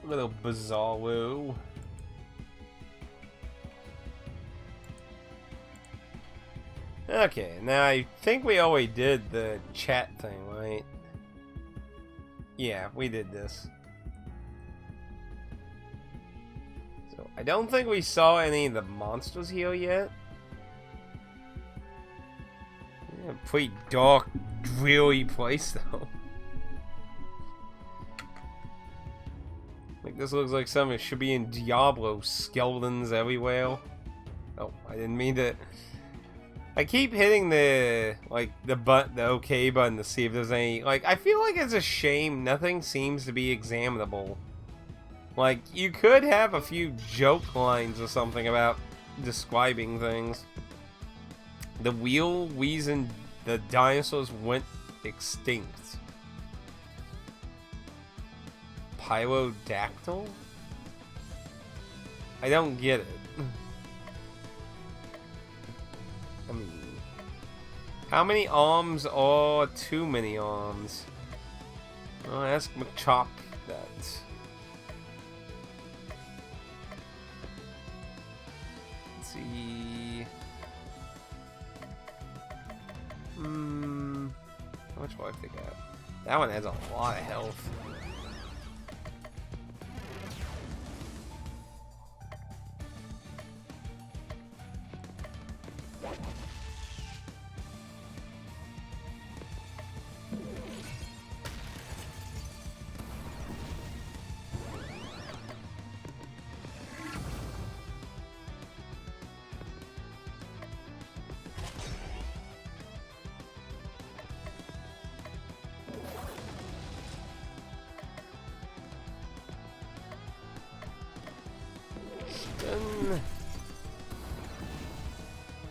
Little bizarro. Okay, now I think we already did the chat thing, right? Yeah, we did this. So, I don't think we saw any of the monsters here yet. Yeah, pretty dark, dreary place, though. Like, this looks like something that should be in Diablo. Skeletons everywhere. Oh, I didn't mean to... I keep hitting the, like, the OK button to see if there's any, like, I feel like it's a shame nothing seems to be examinable. Like, you could have a few joke lines or something about describing things. The real reason the dinosaurs went extinct. Pyrodactyl? I don't get it. I mean, how many arms are too many arms? Well, ask McChop that. Let's see. How much life they got? That one has a lot of health.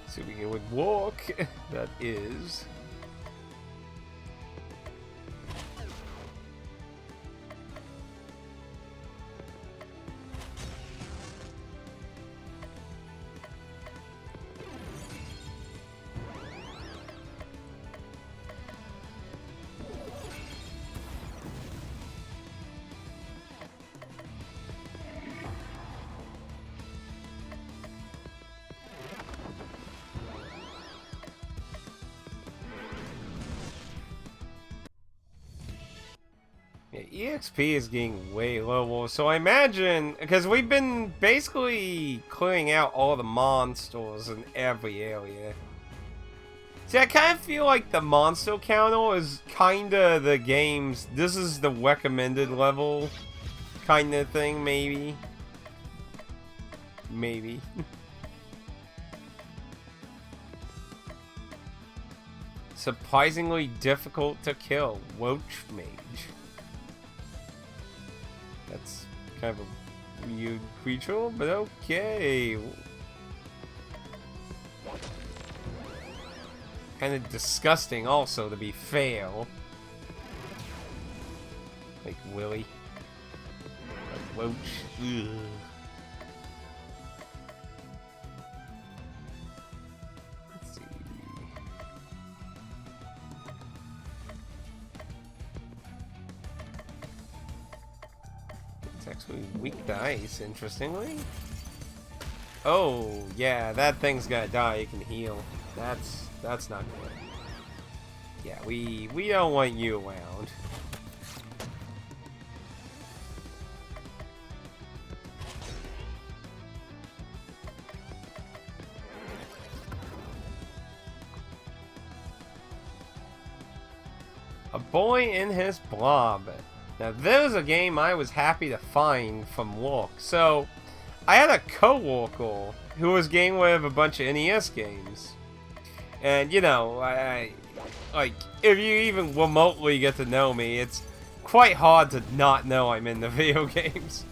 Assuming it would walk, that is. Yeah, EXP is getting way low, so I imagine, because we've been basically clearing out all the monsters in every area. See, I kind of feel like the monster counter is kind of the game's, this is the recommended level kind of thing, maybe. Maybe. Surprisingly difficult to kill, Roach Mage. That's kind of a weird creature, but okay. Kind of disgusting also, to be fair. Like Willy. Like Roach. Ugh. Let's see. It's actually weak to ice, interestingly. Oh, yeah, that thing's gotta die. It can heal. That's not good. Yeah, we don't want you around. A boy in his blob. Now, there's a game I was happy to find from work. So, I had a co-worker who was gaming with a bunch of NES games. And, you know, like, if you even remotely get to know me, it's quite hard to not know I'm into video games.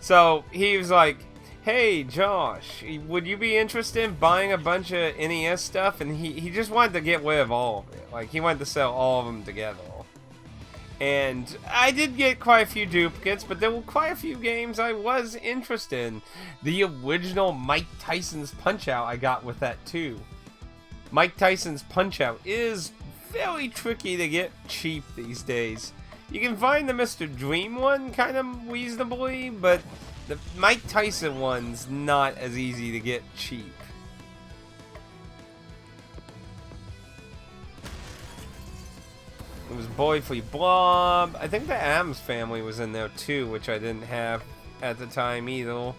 So, he was like, hey, Josh, would you be interested in buying a bunch of NES stuff? And he just wanted to get rid of all of it. Like, he wanted to sell all of them together. And I did get quite a few duplicates, but there were quite a few games I was interested in. The original Mike Tyson's Punch-Out I got with that, too. Mike Tyson's Punch-Out is very tricky to get cheap these days. You can find the Mr. Dream one kind of reasonably, but the Mike Tyson one's not as easy to get cheap. It was Boy Flea Blob. I think the Adams family was in there too, which I didn't have at the time either.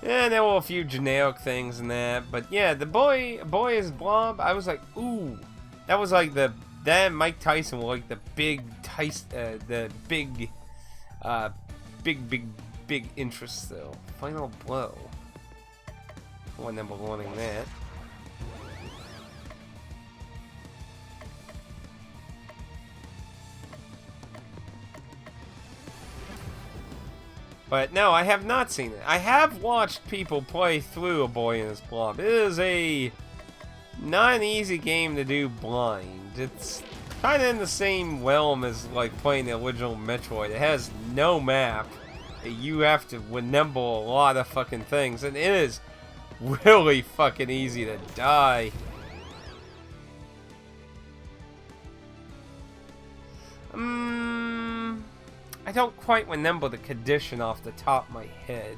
And there were a few generic things in that, but yeah, the boy is Blob. I was like, ooh, that was like that Mike Tyson was like the big Tyson, big interest though. Final Blow. I remember wanting that. But no, I have not seen it. I have watched people play through A Boy and His Blob. It is not an easy game to do blind. It's kind of in the same realm as like playing the original Metroid. It has no map. You have to remember a lot of fucking things, and it is really fucking easy to die. I don't quite remember the condition off the top of my head.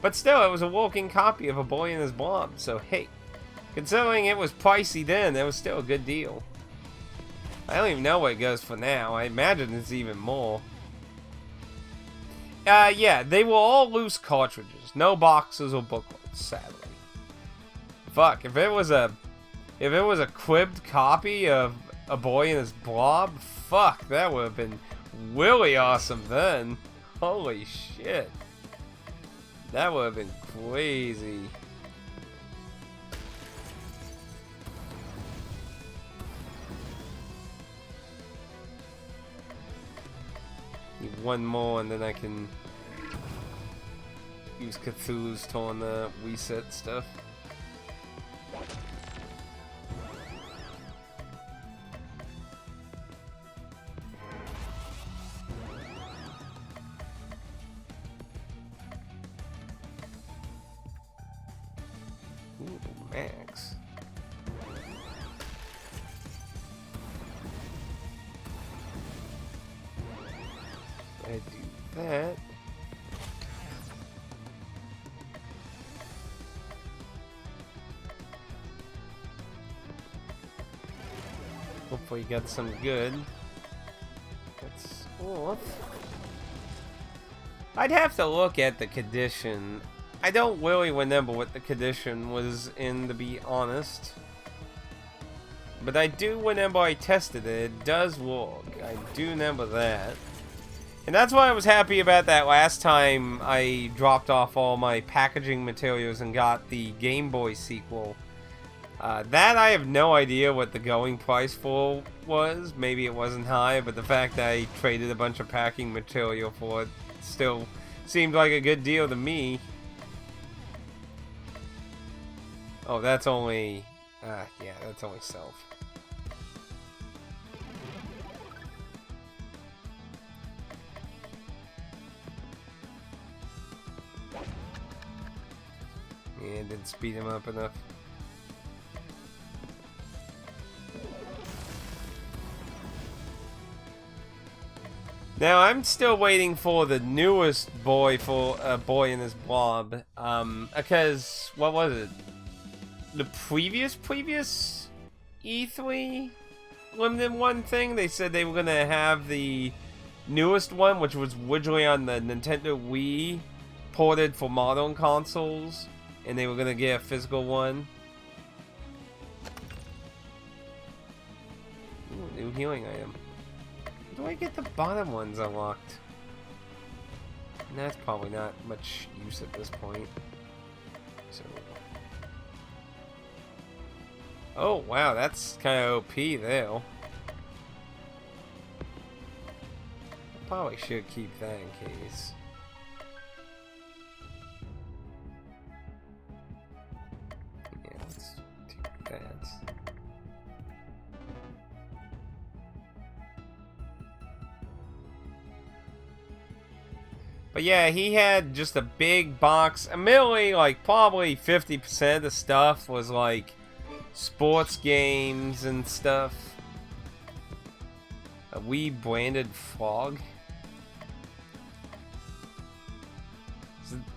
But still, it was a working copy of A Boy and His Blob, so hey, considering it was pricey then, that was still a good deal. I don't even know what it goes for now. I imagine it's even more. Yeah, they were all loose cartridges. No boxes or booklets, sadly. Fuck, if it was a cribbed copy of A Boy and His Blob, fuck, that would have been really awesome then. Holy shit. That would have been crazy. Need one more and then I can use Cthulhu's to on the reset stuff. Ooh, max. I do that. Hopefully you got some good. That's off. I'd have to look at the condition. I don't really remember what the condition was in, to be honest. But I do remember I tested it. It does work. I do remember that. And that's why I was happy about that last time I dropped off all my packaging materials and got the Game Boy sequel. That I have no idea what the going price for was. Maybe it wasn't high, but the fact that I traded a bunch of packing material for it still seemed like a good deal to me. Oh, that's only... yeah, that's only self. Yeah, didn't speed him up enough. Now, I'm still waiting for the newest Boy for Boy and His Blob. Because, what was it? The previous E3 limited one thing, they said they were going to have the newest one, which was originally on the Nintendo Wii, ported for modern consoles, and they were going to get a physical one. Ooh, new healing item. How do I get the bottom ones unlocked? And that's probably not much use at this point. So... oh, wow, that's kind of OP there. Probably should keep that in case. Yeah, let's do that. But yeah, he had just a big box. Admittedly, like, probably 50% of the stuff was, like, sports games and stuff. A wee branded frog.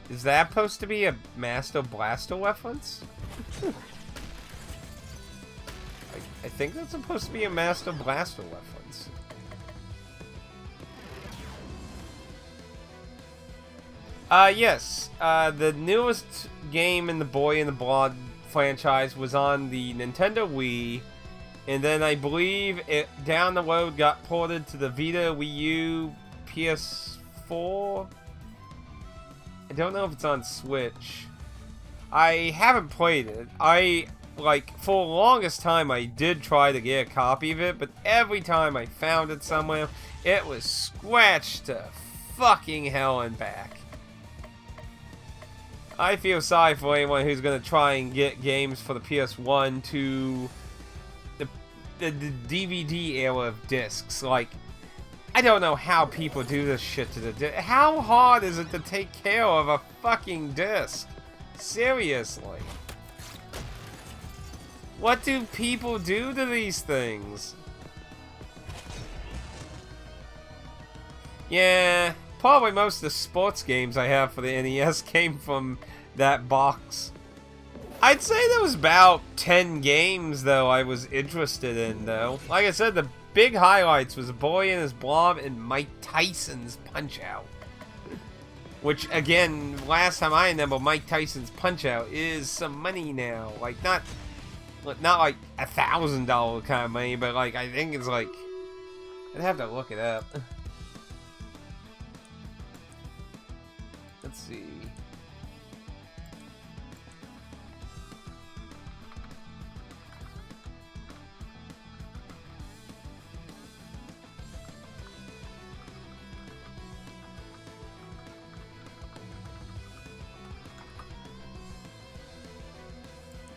Is that supposed to be a Master Blaster reference? I think that's supposed to be a Master Blaster reference. Yes. The newest game in the Boy in the Blood franchise was on the Nintendo Wii. And then I believe it down the road got ported to the Vita, Wii U, PS4. I don't know if it's on Switch. I haven't played it. For the longest time, I did try to get a copy of it, but every time I found it somewhere, it was scratched to fucking hell and back. I feel sorry for anyone who's gonna try and get games for the PS1 to the DVD era of discs. Like, I don't know how people do this shit to the disc. How hard is it to take care of a fucking disc? Seriously. What do people do to these things? Yeah, probably most of the sports games I have for the NES came from that box. I'd say there was about 10 games, though, I was interested in, though. Like I said, the big highlights was Boy and His Blob and Mike Tyson's Punch-Out! Which, again, last time I remember, Mike Tyson's Punch-Out! Is some money now. Like, not like $1,000 kind of money, but like, I think it's like, I'd have to look it up. Let's see.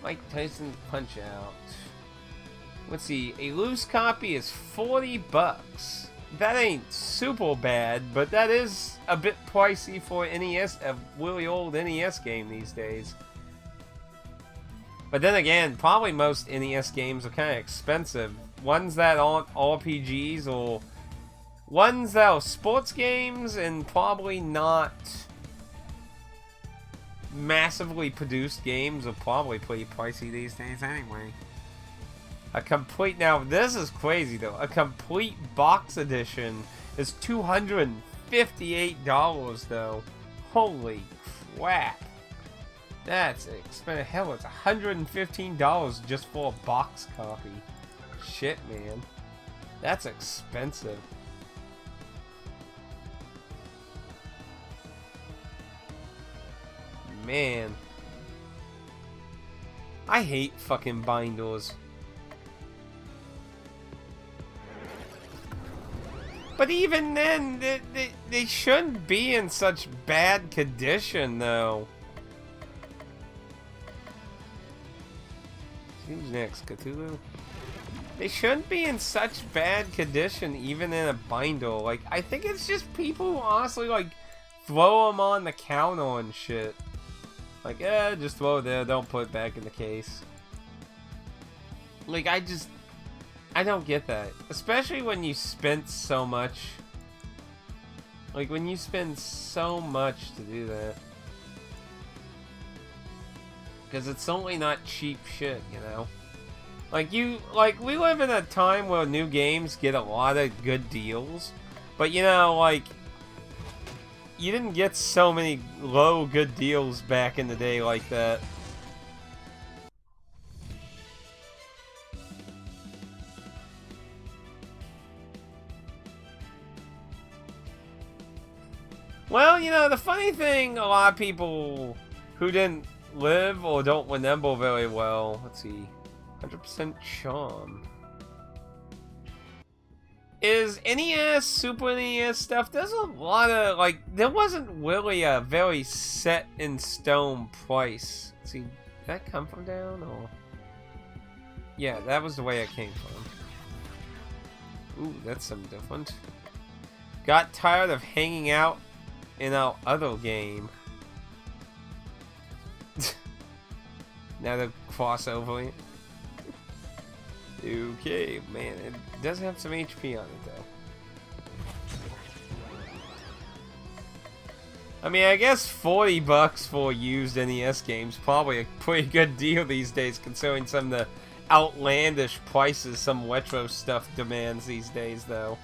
Mike Tyson's Punch-Out! Let's see, a loose copy is $40. That ain't super bad, but that is a bit pricey for NES, a really old NES game these days. But then again, probably most NES games are kind of expensive. Ones that aren't RPGs or ones that are sports games and probably not massively produced games are probably pretty pricey these days anyway. Now this is crazy though. A complete box edition is $258 though. Holy crap. That's expensive. Hell, it's $115 just for a box copy. Shit, man. That's expensive. Man, I hate fucking binders. But even then, they shouldn't be in such bad condition, though. Who's next? Cthulhu? They shouldn't be in such bad condition, even in a binder. Like, I think it's just people who honestly, like, throw them on the counter and shit. Like, just throw it there, don't put it back in the case. Like, I don't get that. Especially when you spent so much. Like, when you spend so much to do that. Because it's certainly not cheap shit, you know? Like, we live in a time where new games get a lot of good deals. But, you know, like, you didn't get so many low good deals back in the day like that. Well, you know, the funny thing, a lot of people who didn't live or don't remember very well, let's see, 100% charm. Is NES, Super NES stuff, there's a lot of, like, there wasn't really a very set in stone price. Let's see, did that come from down, or? Yeah, that was the way it came from. Ooh, that's something different. Got tired of hanging out in our other game. Now the crossover. Okay, man, it does have some HP on it, though. I mean, I guess $40 for used NES games probably a pretty good deal these days, considering some of the outlandish prices some retro stuff demands these days, though.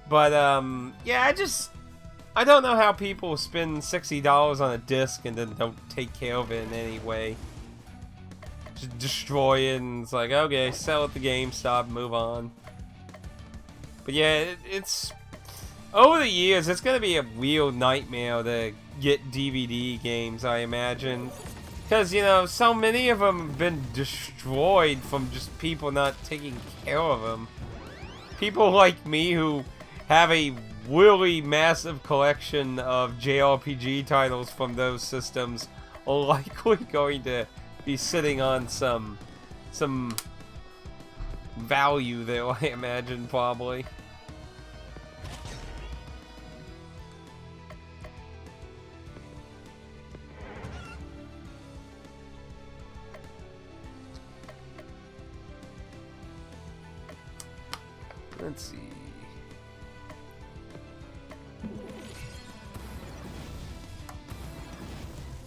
But, yeah, I don't know how people spend $60 on a disc and then don't take care of it in any way. Just destroy it and it's like, okay, sell it to GameStop, move on. But yeah, it's... Over the years, it's going to be a real nightmare to get DVD games, I imagine. Because, you know, so many of them have been destroyed from just people not taking care of them. People like me who have a really massive collection of JRPG titles from those systems are likely going to be sitting on some value there, I imagine, probably. Let's see.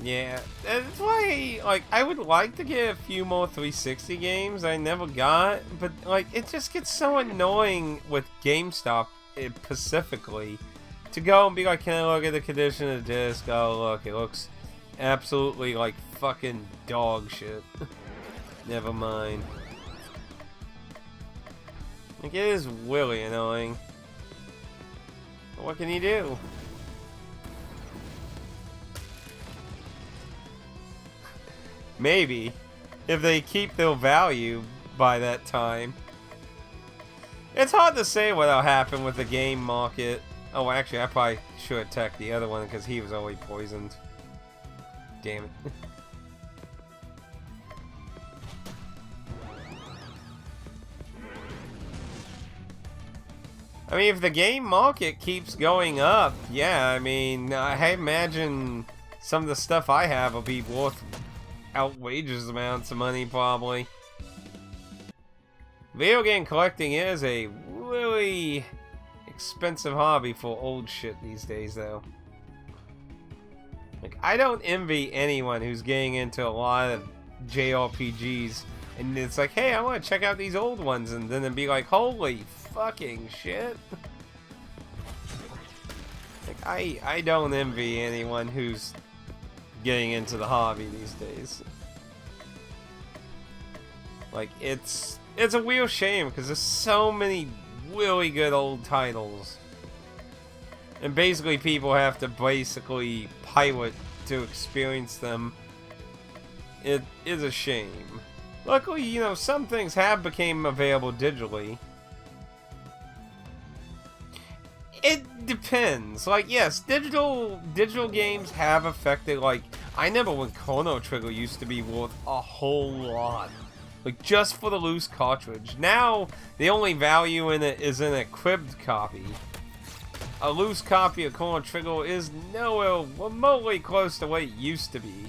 Yeah, that's why, like, I would like to get a few more 360 games I never got, but, like, it just gets so annoying with GameStop, specifically, to go and be like, can I look at the condition of the disc? Oh, look, it looks absolutely like fucking dog shit. Never mind. Like, it is really annoying. But what can you do? Maybe. If they keep their value by that time. It's hard to say what'll happen with the game market. Oh, actually, I probably should attack the other one because he was already poisoned. Damn it. I mean, if the game market keeps going up, yeah, I mean, I imagine some of the stuff I have will be worth outrageous amounts of money, probably. Video game collecting is a really expensive hobby for old shit these days, though. Like, I don't envy anyone who's getting into a lot of JRPGs, and it's like, hey, I want to check out these old ones, and then it'd be like, holy fucking shit. Like, I don't envy anyone who's getting into the hobby these days. Like, it's a real shame because there's so many really good old titles, and basically people have to basically pirate to experience them. It is a shame. Luckily, you know, some things have become available digitally. It depends. Like, yes, digital games have affected, like, I remember when Chrono Trigger used to be worth a whole lot. Like, just for the loose cartridge. Now, the only value in it is in a cribbed copy. A loose copy of Chrono Trigger is nowhere remotely close to what it used to be.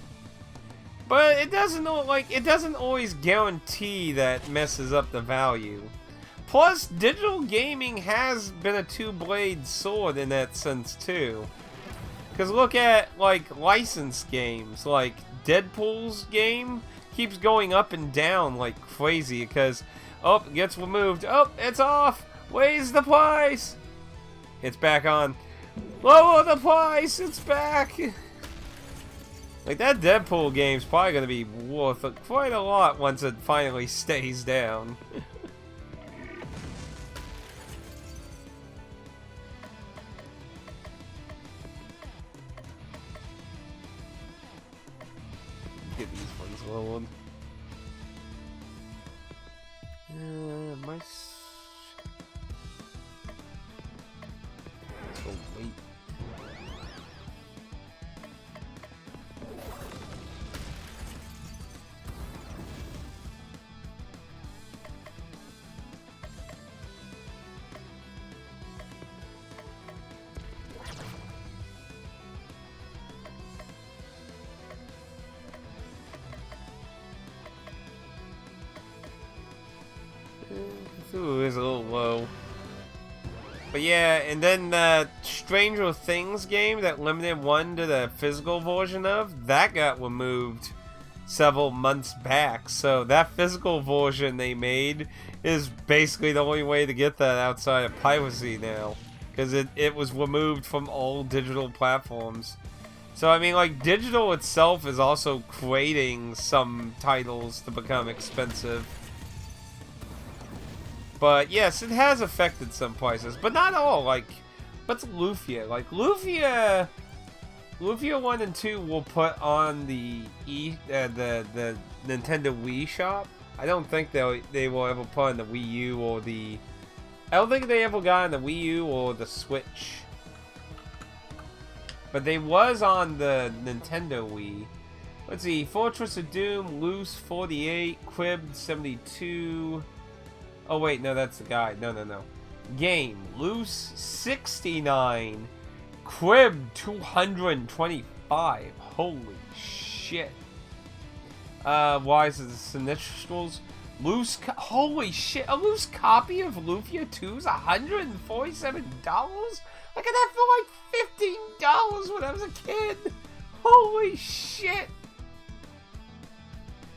But it doesn't always guarantee that messes up the value. Plus, digital gaming has been a two-blade sword in that sense, too. Because look at, like, licensed games. Like, Deadpool's game keeps going up and down like crazy because, oh, it gets removed. Oh, it's off. Raise the price. It's back on. Lower the price. It's back. Like, that Deadpool game's probably going to be worth quite a lot once it finally stays down. Get these ones lowered. Let's go wait. Cthulhu is a little low. But yeah, and then the Stranger Things game that Limited One did a physical version of, that got removed several months back. So that physical version they made is basically the only way to get that outside of piracy now. Because it was removed from all digital platforms. So I mean, like, digital itself is also creating some titles to become expensive. But yes, it has affected some prices, but not all. Like, what's Lufia? Like, Lufia 1 and 2 will put on the the Nintendo Wii shop. I don't think they will ever put on the Wii U or the... I don't think they ever got on the Wii U or the Switch. But they was on the Nintendo Wii. Let's see, Fortress of Doom, Loose 48, Quib 72... Oh wait, no, that's the guy. No. Game, Loose 69, Quib 225. Holy shit. Why is it Sinistrals? Holy shit, a loose copy of Lufia 2 is $147? I got that for like $15 when I was a kid. Holy shit.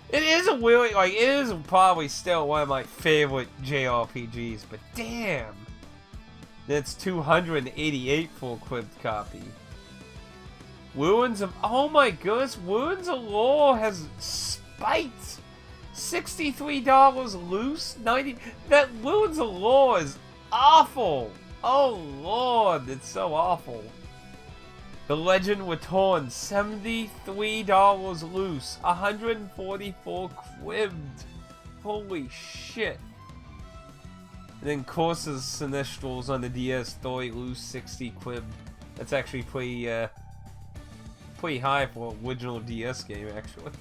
It is a really, like, it is probably still one of my favorite JRPGs, but damn. That's $288 for a quibbed copy. Ruins of, oh my goodness, Ruins of Lore has spiked. $63 loose, 90, that Ruins of Lore is awful. Oh lord, it's so awful. The Legend Returns, $73 loose, 144 quibbed. Holy shit. And then Courses Sinistrals on the DS, 30 loose, 60 quibbed. That's actually pretty high for an original DS game, actually.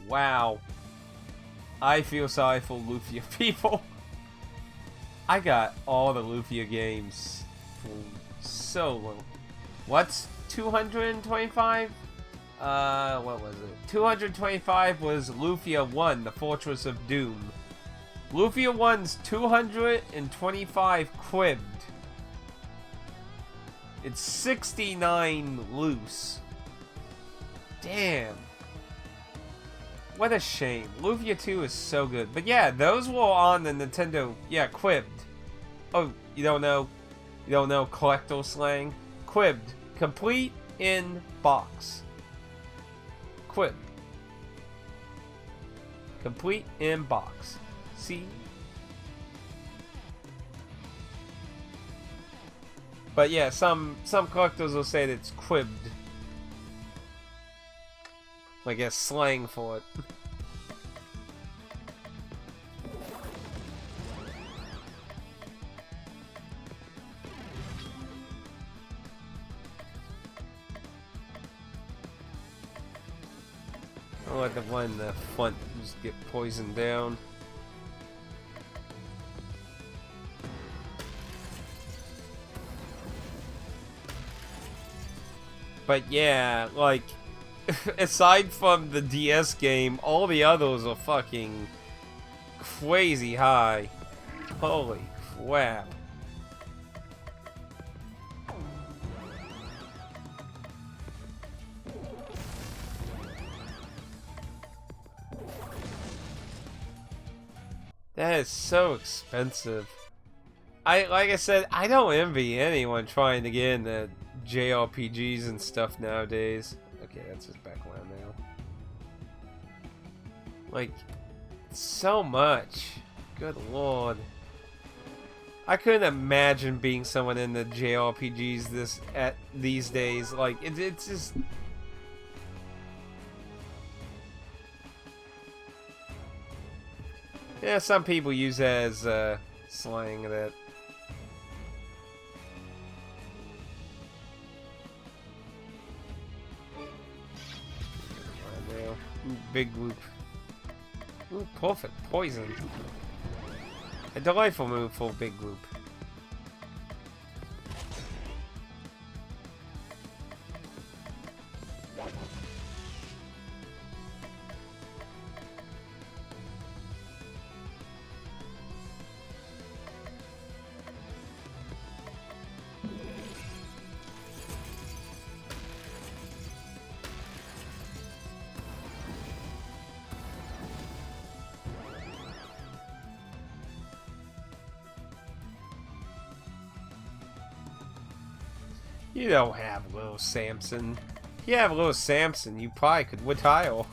Wow. I feel sorry for Lufia people. I got all the Lufia games for so low. What's 225? What was it? 225 was Lufia 1, The Fortress of Doom. Lufia 1's 225 quibbed. It's 69 loose. Damn. What a shame. Lufia 2 is so good. But yeah, those were on the Nintendo. Yeah, quibbed. Oh, you don't know? You don't know collector slang? Quibbed. Complete in box. Quibbed. Complete in box. See? But yeah, some collectors will say that it's quibbed. Like a slang for it. I'll let the one in the front just get poisoned down. But yeah, like, aside from the DS game, all the others are fucking crazy high. Holy crap. That is so expensive. Like I said, I don't envy anyone trying to get into JRPGs and stuff nowadays. Okay, that's his background now. Like, so much. Good lord. I couldn't imagine being someone in the JRPGs these days. Like, it's just... Yeah, some people use that as slang that... Ooh, big loop. Ooh, perfect. Poison. A delightful move for big loop. You don't have Little Samson. If you have Little Samson, you probably could win tile.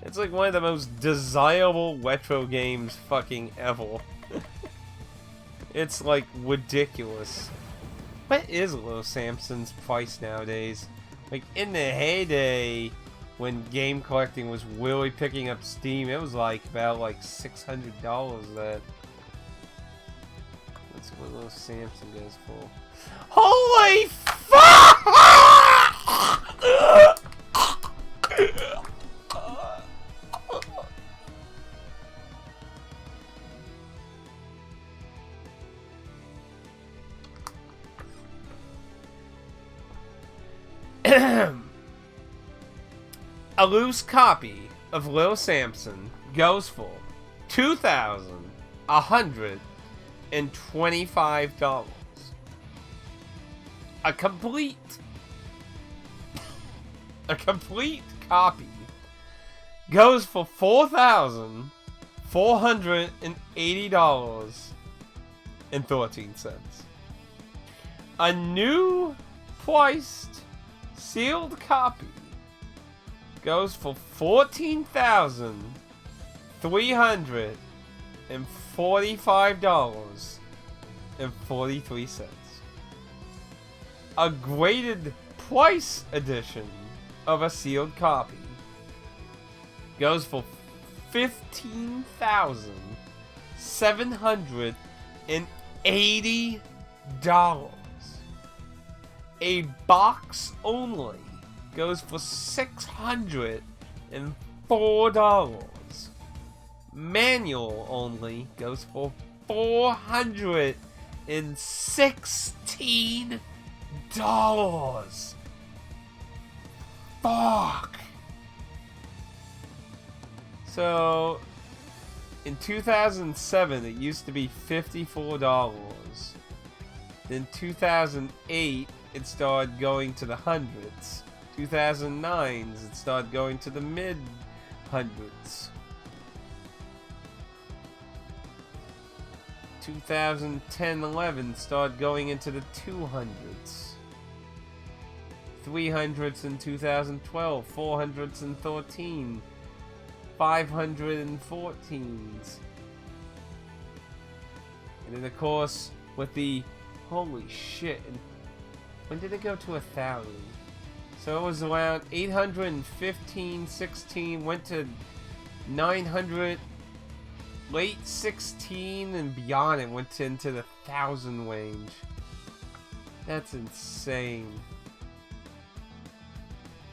It's like one of the most desirable retro games fucking ever. It's like ridiculous. What is Little Samson's price nowadays? Like in the heyday when game collecting was really picking up steam, it was like about like $600 that. That's what Little Samson goes for. Holy fuck! A loose copy of Little Samson goes for $2,125. A complete copy goes for $480.13. A new priced sealed copy goes for $14,345.43. A graded price edition of a sealed copy goes for $15,780. A box only goes for $604. Manual only goes for $416. Fuck. So in 2007 it used to be $54. Then 2008 it started going to the hundreds. 2009 it started going to the mid hundreds. 2010-11 started going into the 200s. 300s in 2012, 400s in 13, 514s. And then of course with the holy shit, and when did it go to 1,000? So it was around 815, 16, went to 900, late 16 and beyond it went into the 1,000 range. That's insane.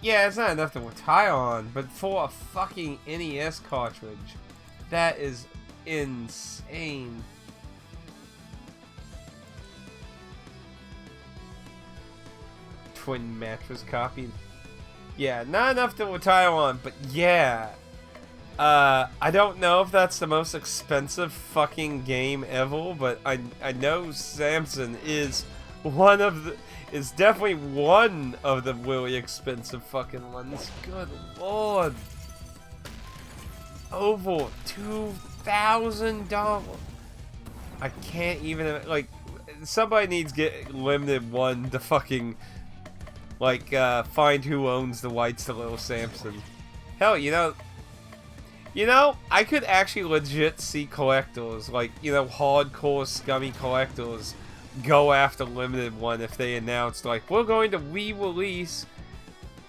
Yeah, it's not enough to retire on, but for a fucking NES cartridge, that is insane. Twin mattress copy. Yeah, not enough to retire on, but yeah. I don't know if that's the most expensive fucking game ever, but I know Samson is is definitely one of the really expensive fucking ones. Good lord. Over $2,000. I can't even, like, somebody needs to get limited one to fucking, like, find who owns the rights to Little Samson. Hell, you know, I could actually legit see collectors, like, you know, hardcore scummy collectors go after limited one if they announced, like, we're going to re-release,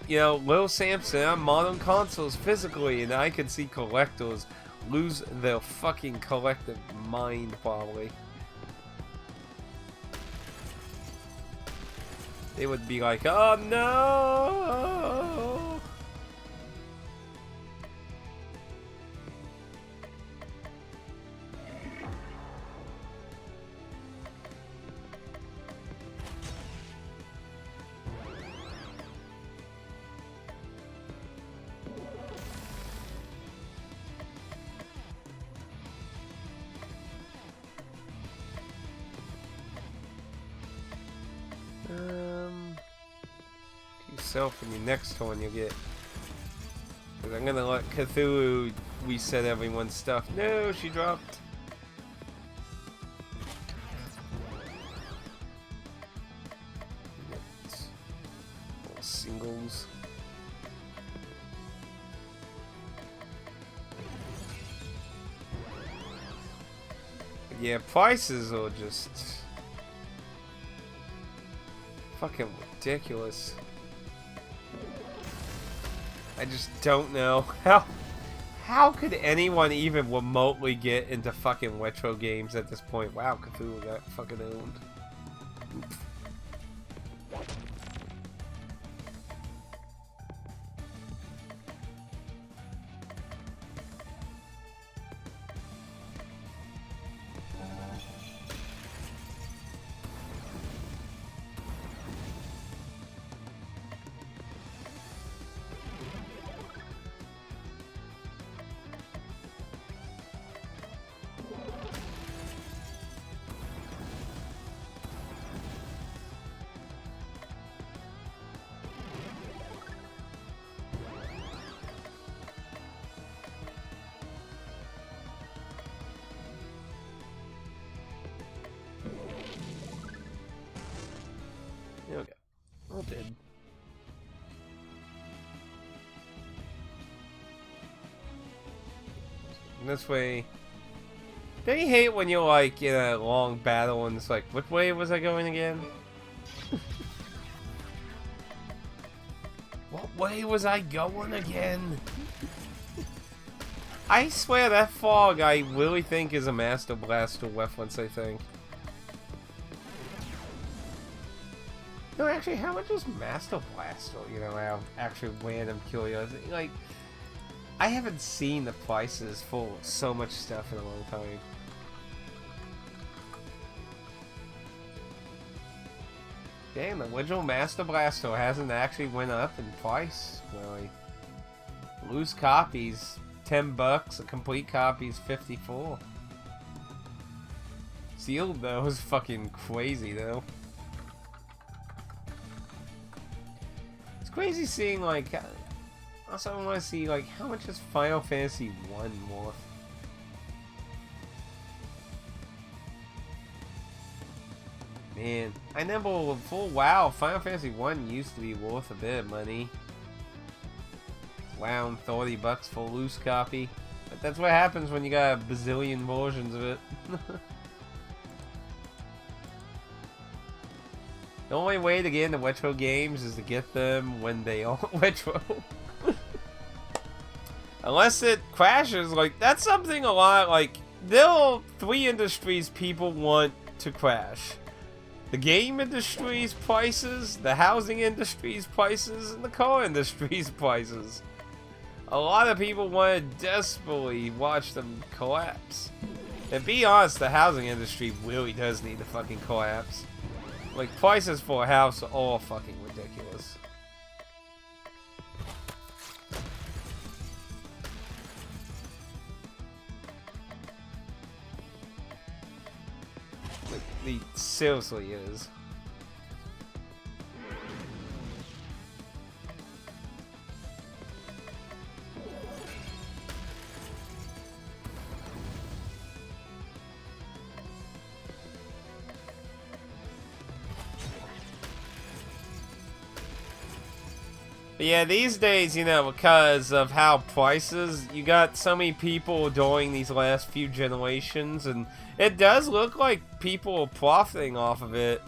you know, Little Samson on modern consoles physically, and I could see collectors lose their fucking collective mind, probably. They would be like, oh no! Yourself in your next one you'll get. Because I'm gonna let Cthulhu reset everyone's stuff. No, she dropped. yeah, prices are just fucking ridiculous. I just don't know how could anyone even remotely get into fucking retro games at this point? Wow, Cthulhu got fucking owned. Oops. Okay. All did. And this way. Don't you hate when you're like in a long battle and it's like, which way was I going again? What way was I going again? I swear that fog I really think is a Master Blaster reference, I think. No, actually, how much is Master Blaster? You know, out of actually random curiosity. Like, I haven't seen the prices for so much stuff in a long time. Damn, the original Master Blaster hasn't actually went up in price, really. Loose copies, $10. A complete copy is $54. Sealed, though, is fucking crazy, though. Crazy seeing like also I want to see like how much is Final Fantasy 1 worth. Man, I never full WoW Final Fantasy 1 used to be worth a bit of money. Wow, $30 for a loose copy. But that's what happens when you got a bazillion versions of it. The only way to get into retro games is to get them when they are retro. Unless it crashes, like, that's something a lot, like, there are 3 industries people want to crash. The game industry's prices, the housing industry's prices, and the car industry's prices. A lot of people want to desperately watch them collapse. And be honest, the housing industry really does need to fucking collapse. Like, prices for a house are all fucking ridiculous. Like, it seriously is. But yeah, these days, you know, because of how prices, you got so many people during these last few generations, and it does look like people are profiting off of it.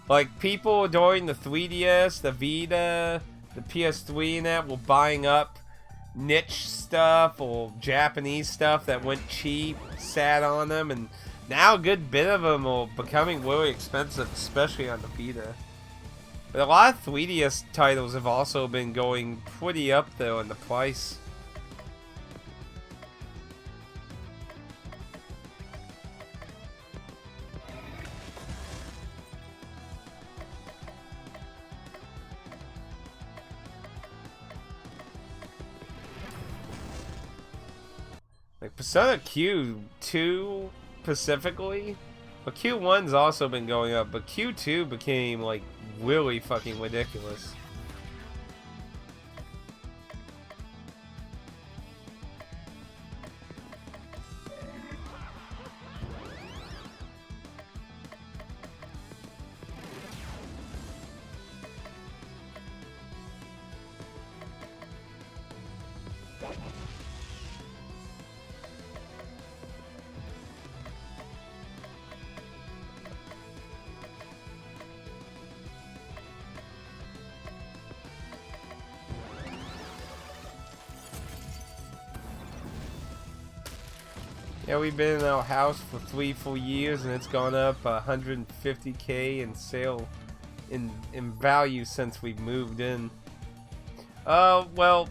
Like, people during the 3DS, the Vita, the PS3 and that were buying up niche stuff or Japanese stuff that went cheap, sat on them, and now a good bit of them are becoming really expensive, especially on the Vita. But a lot of 3DS titles have also been going pretty up there in the price. Like Persona Q2 specifically, but Q1's also been going up, but Q2 became like really fucking ridiculous. Yeah, we've been in our house for 3 full years, and it's gone up 150K in sale, in value since we moved in. Well,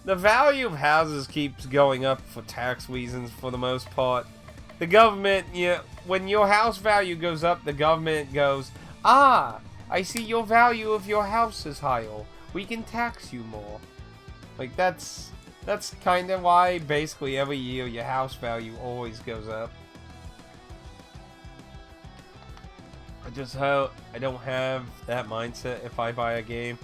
the value of houses keeps going up for tax reasons for the most part. The government, when your house value goes up, the government goes, "Ah, I see your value of your house is higher. We can tax you more." Like, that's kind of why basically every year your house value always goes up. I just hope I don't have that mindset if I buy a game.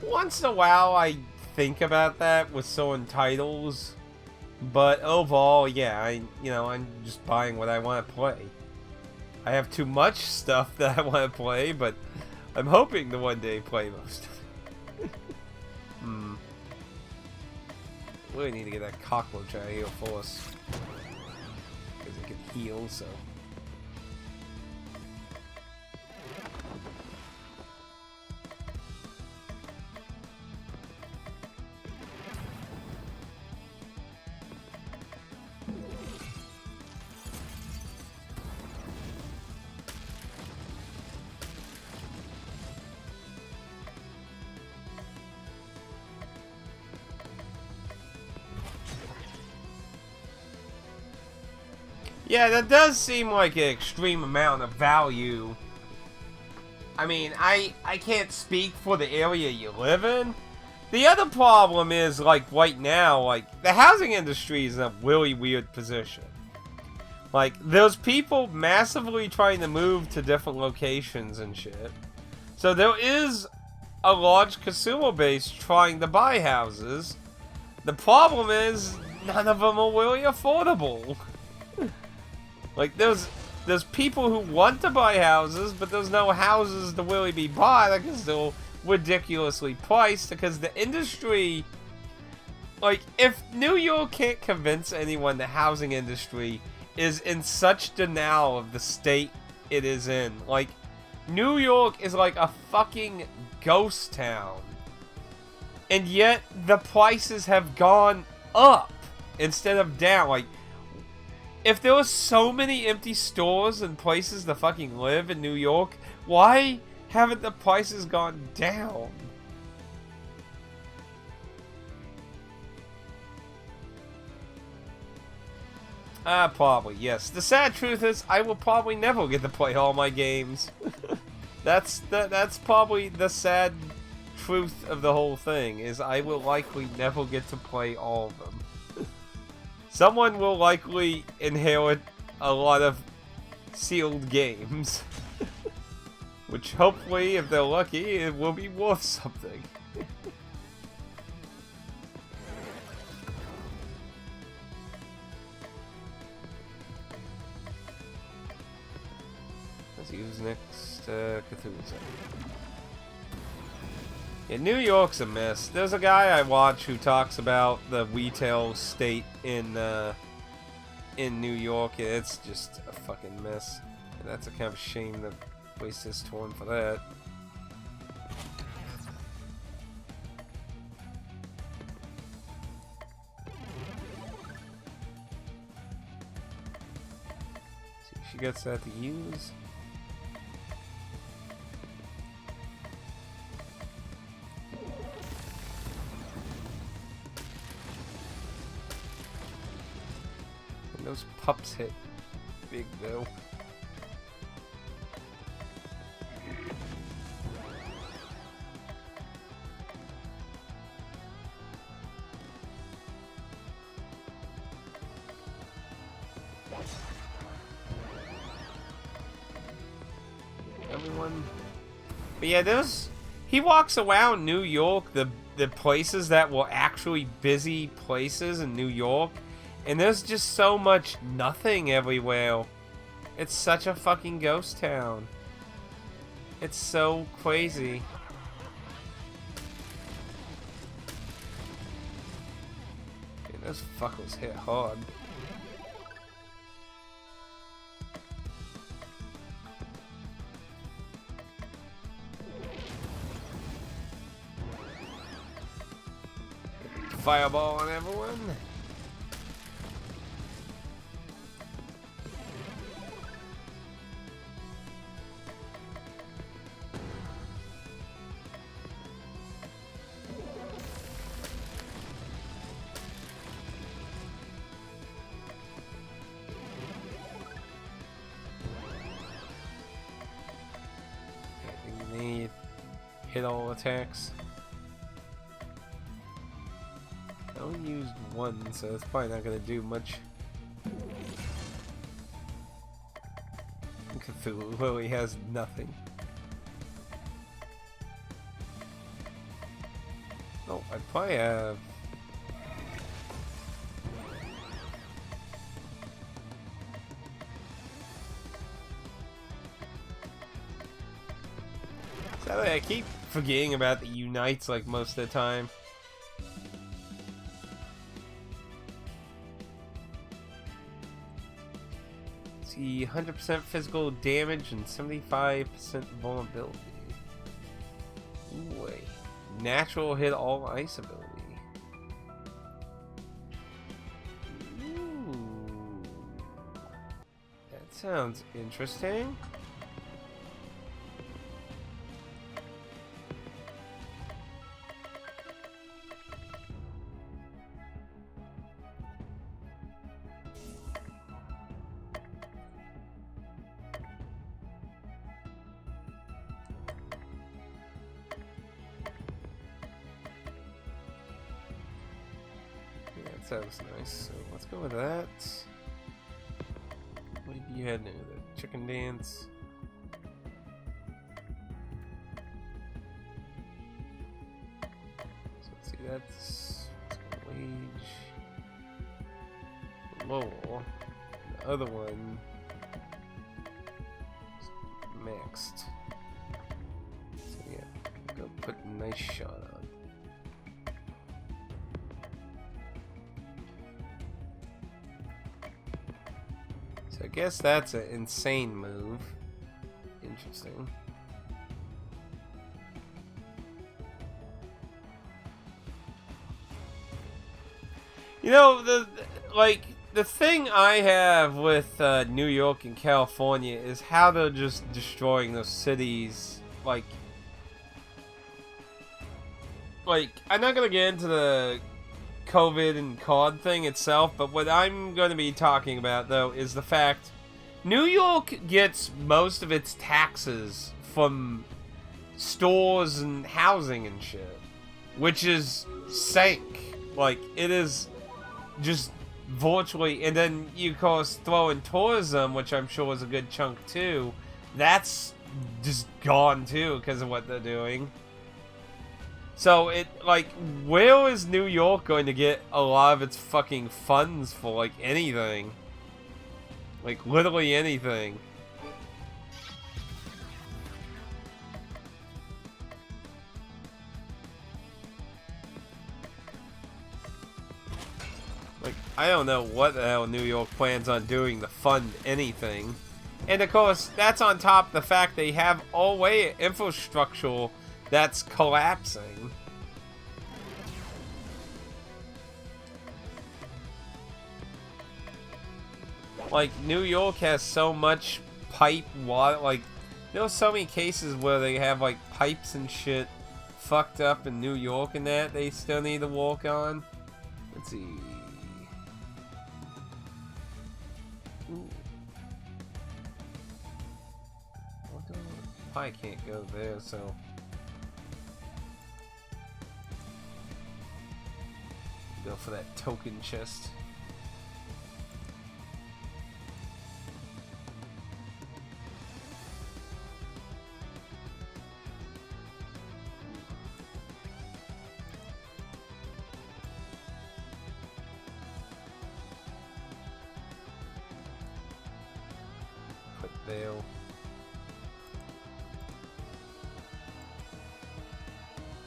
Once in a while I think about that with certain titles, but overall, yeah, I'm just buying what I want to play. I have too much stuff that I want to play, but I'm hoping to one day play most of it. Really need to get that cockroach out of here for us, because it can heal, so. Yeah, that does seem like an extreme amount of value. I mean, I can't speak for the area you live in. The other problem is, like, right now, like, the housing industry is in a really weird position. Like, there's people massively trying to move to different locations and shit. So there is a large consumer base trying to buy houses. The problem is, none of them are really affordable. Like, there's people who want to buy houses, but there's no houses to really be bought because they're ridiculously priced, because the industry... Like, if New York can't convince anyone the housing industry is in such denial of the state it is in. Like, New York is like a fucking ghost town. And yet, the prices have gone up instead of down. Like, if there were so many empty stores and places to fucking live in New York, why haven't the prices gone down? Probably, yes. The sad truth is, I will probably never get to play all my games. That's probably the sad truth of the whole thing, is I will likely never get to play all of them. Someone will likely inherit a lot of sealed games. Which hopefully, if they're lucky, it will be worth something. Let's see who's next. Cthulhu. Yeah, New York's a mess. There's a guy I watch who talks about the retail state in New York, and it's just a fucking mess. And that's a kind of shame to waste his time for that. See, she gets that to use. Those pups hit big, though. Everyone... But yeah, he walks around New York, the places that were actually busy places in New York, and there's just so much nothing everywhere. It's such a fucking ghost town. It's so crazy. Man, those fuckers hit hard. fireball on everyone. Hit all attacks. I only used one, so it's probably not gonna do much. Cthulhu literally has nothing. Oh, I probably have. Sadly, I keep forgetting about the unites like most of the time. See, 100% physical damage and 75% vulnerability. Ooh, wait. Natural hit all ice ability. Ooh. That sounds interesting. That sounds nice. So let's go with that. What have you had now? The chicken dance. So let's see, that's wage. Low. The other one is maxed. So yeah, go put a nice shot on. So I guess that's an insane move. Interesting. You know, the thing I have with New York and California is how they're just destroying those cities. Like I'm not gonna get into the COVID and COD thing itself, but what I'm going to be talking about, though, is the fact New York gets most of its taxes from stores and housing and shit, which is sank. Like, it is just virtually, and then you, of course, throw in tourism, which I'm sure is a good chunk, too. That's just gone, too, because of what they're doing. So, where is New York going to get a lot of its fucking funds for, like, anything? Like, literally anything. Like, I don't know what the hell New York plans on doing to fund anything. And, of course, that's on top of the fact they have all way infrastructure that's collapsing. Like, New York has so much pipe water. Like, there's so many cases where they have, like, pipes and shit fucked up in New York and that they still need to work on. Let's see. Ooh. I can't go there, so... go for that token chest. Put there.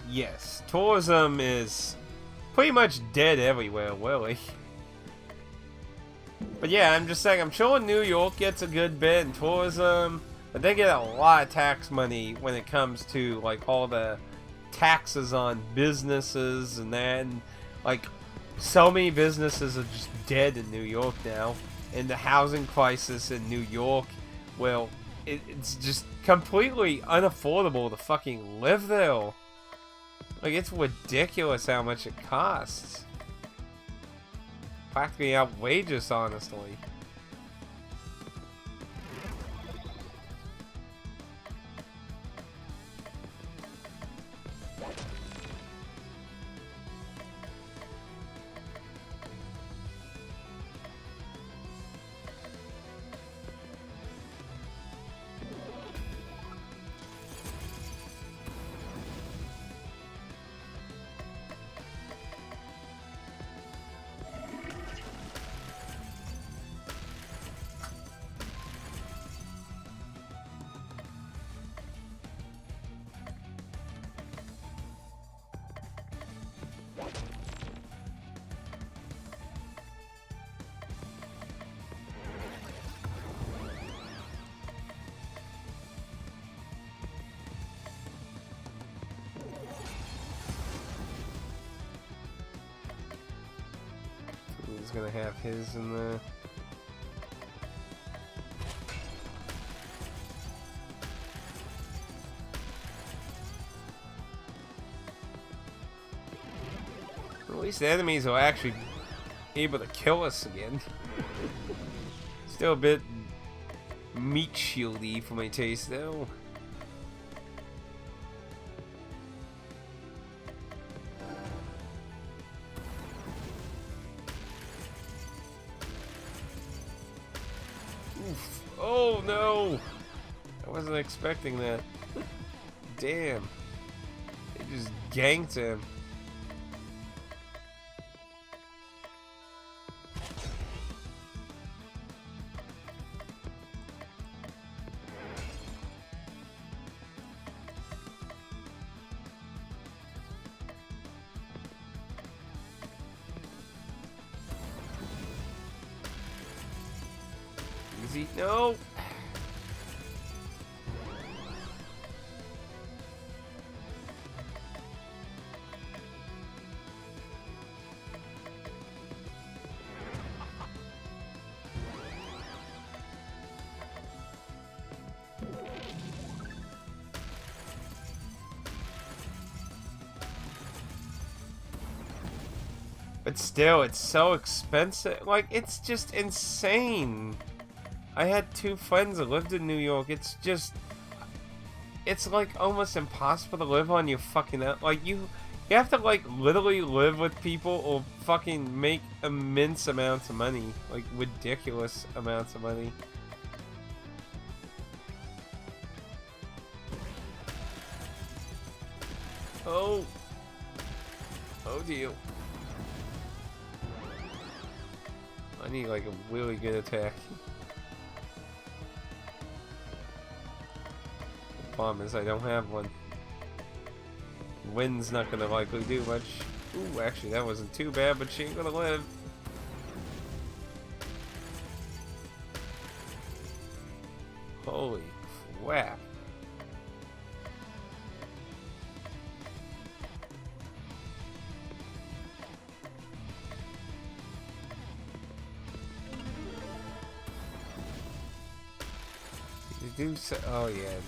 Yes, tourism is pretty much dead everywhere, really. But yeah, I'm just saying, I'm sure New York gets a good bit in tourism, but they get a lot of tax money when it comes to, like, all the taxes on businesses and that. And Like, so many businesses are just dead in New York now. And the housing crisis in New York, well, it's just completely unaffordable to fucking live there. Like, it's ridiculous how much it costs. Practically outrageous, honestly. He's gonna have his in the... At least the enemies are actually able to kill us again. Still a bit meat shieldy for my taste though. Oof. Oh no! I wasn't expecting that. Damn. They just ganked him. Easy. No! But still, it's so expensive. Like, it's just insane. I had 2 friends that lived in New York. It's just... It's, like, almost impossible to live on your fucking... Like, you have to, like, literally live with people or fucking make immense amounts of money. Like, ridiculous amounts of money. Oh. Oh, dear. I need, like, a really good attack. The problem is I don't have one. Wind's not gonna likely do much. Ooh, actually, that wasn't too bad, but she ain't gonna live. Holy crap. Do so. Oh yeah.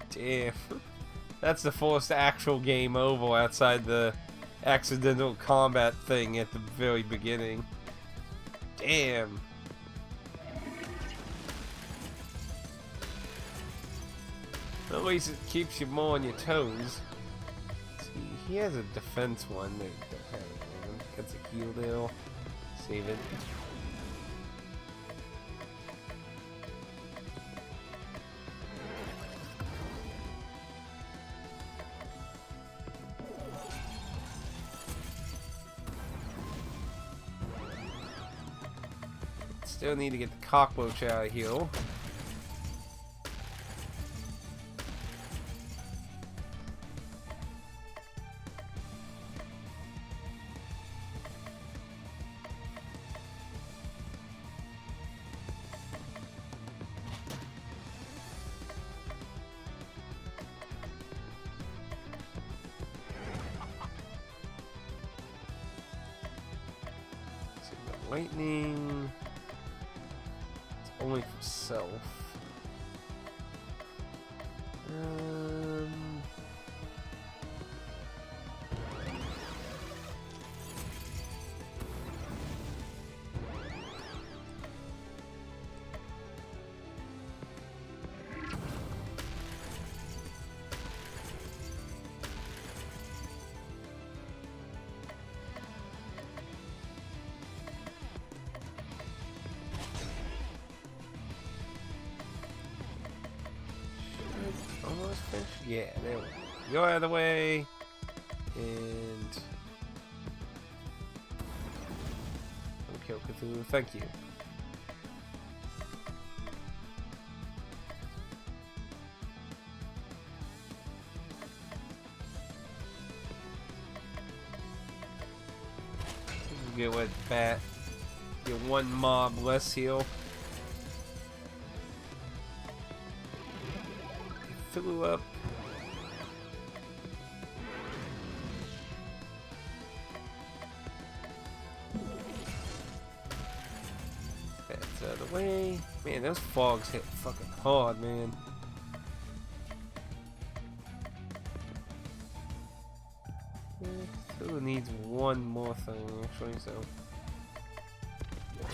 Damn. That's the first actual game over outside the accidental combat thing at the very beginning. Damn. At least it keeps you more on your toes. See, he has a defense one. They don't have it. Gets a heal deal. Save it. Still need to get the cockroach out of here. Lightning. It's only for self. Almost finished? Yeah, there we go. Go out of the way. And... don't kill Cthulhu. Thank you. Get with bat. Get one mob less heal. Flew up. That's out of the way. Man, those fogs hit fucking hard, man. Still needs one more thing, actually, so.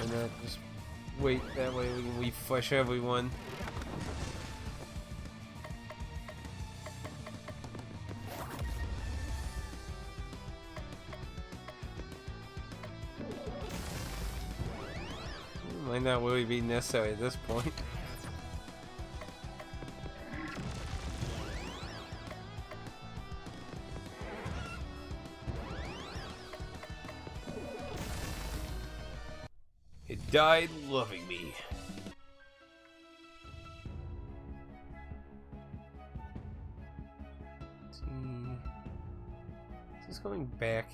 And that just wait, that way we can refresh everyone. Might not really be necessary at this point. It died loving me. Let's see. Is this going back?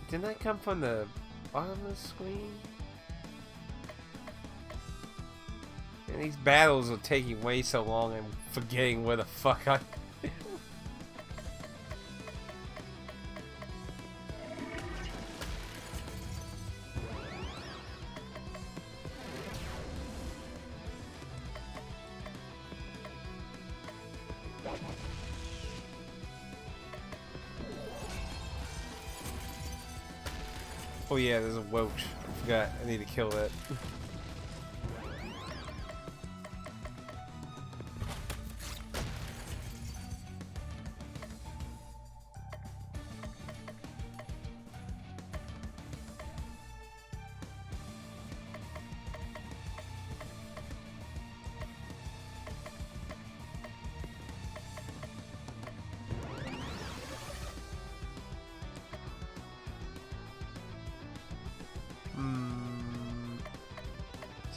Didn't that come from the bottom of the screen? And these battles are taking way so long, I'm forgetting where the fuck I... Oh yeah, there's a Welch. I forgot. I need to kill that.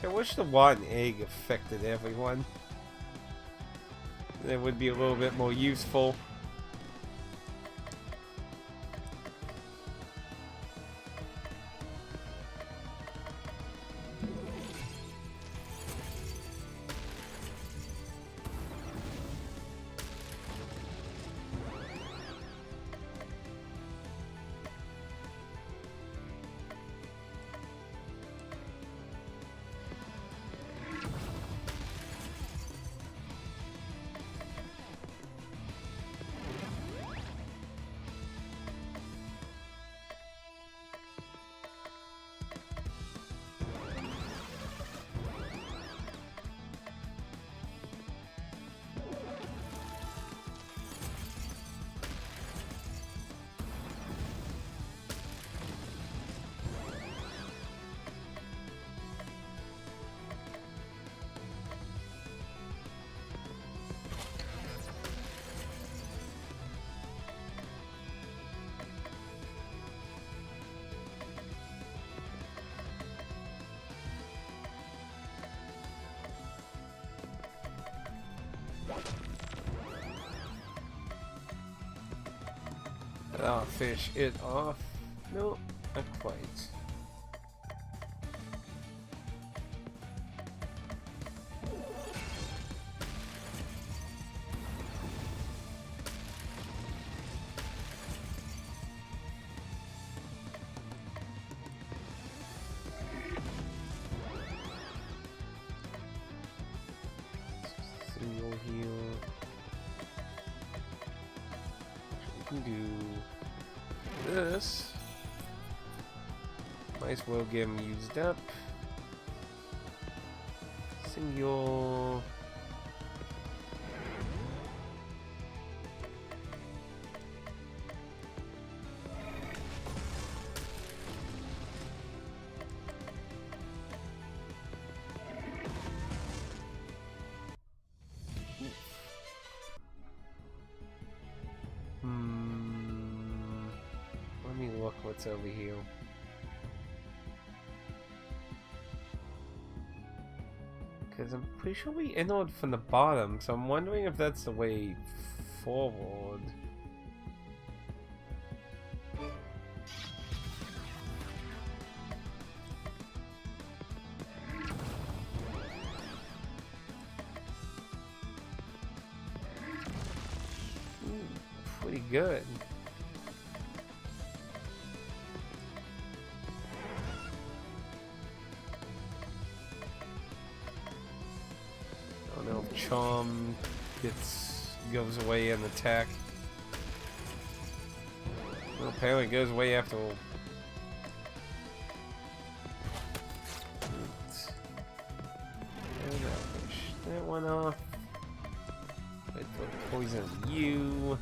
I wish the rotten egg affected everyone. That would be a little bit more useful. I'll finish it off. No, not quite. Single heal. We can do this. Might as well get him used up. Single. Let me look what's over here. Because I'm pretty sure we entered from the bottom, so I'm wondering if that's the way forward. Pretty good. I don't know if Charm goes away in attack. Well, apparently it goes away after all. That one off. Wait for poison you.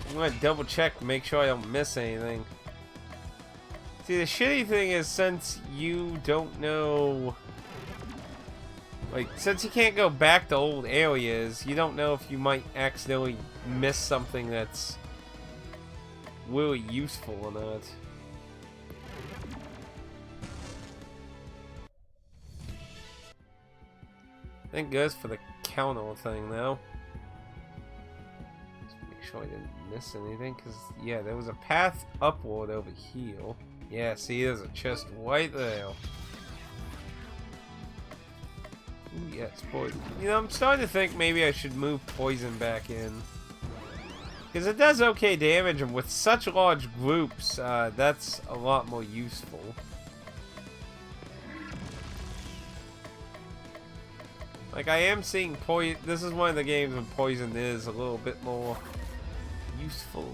I'm gonna double check to make sure I don't miss anything. See, the shitty thing is, since you don't know, like, since you can't go back to old areas, you don't know if you might accidentally miss something that's really useful or not. I think it goes for the counter thing, though. Sure I didn't miss anything, because yeah, there was a path upward over here. Yeah, see, there's a chest right there. Ooh, yes, poison. You know, I'm starting to think maybe I should move poison back in, because it does okay damage, and with such large groups, that's a lot more useful. Like, I am seeing poison. This is one of the games when poison is a little bit more useful.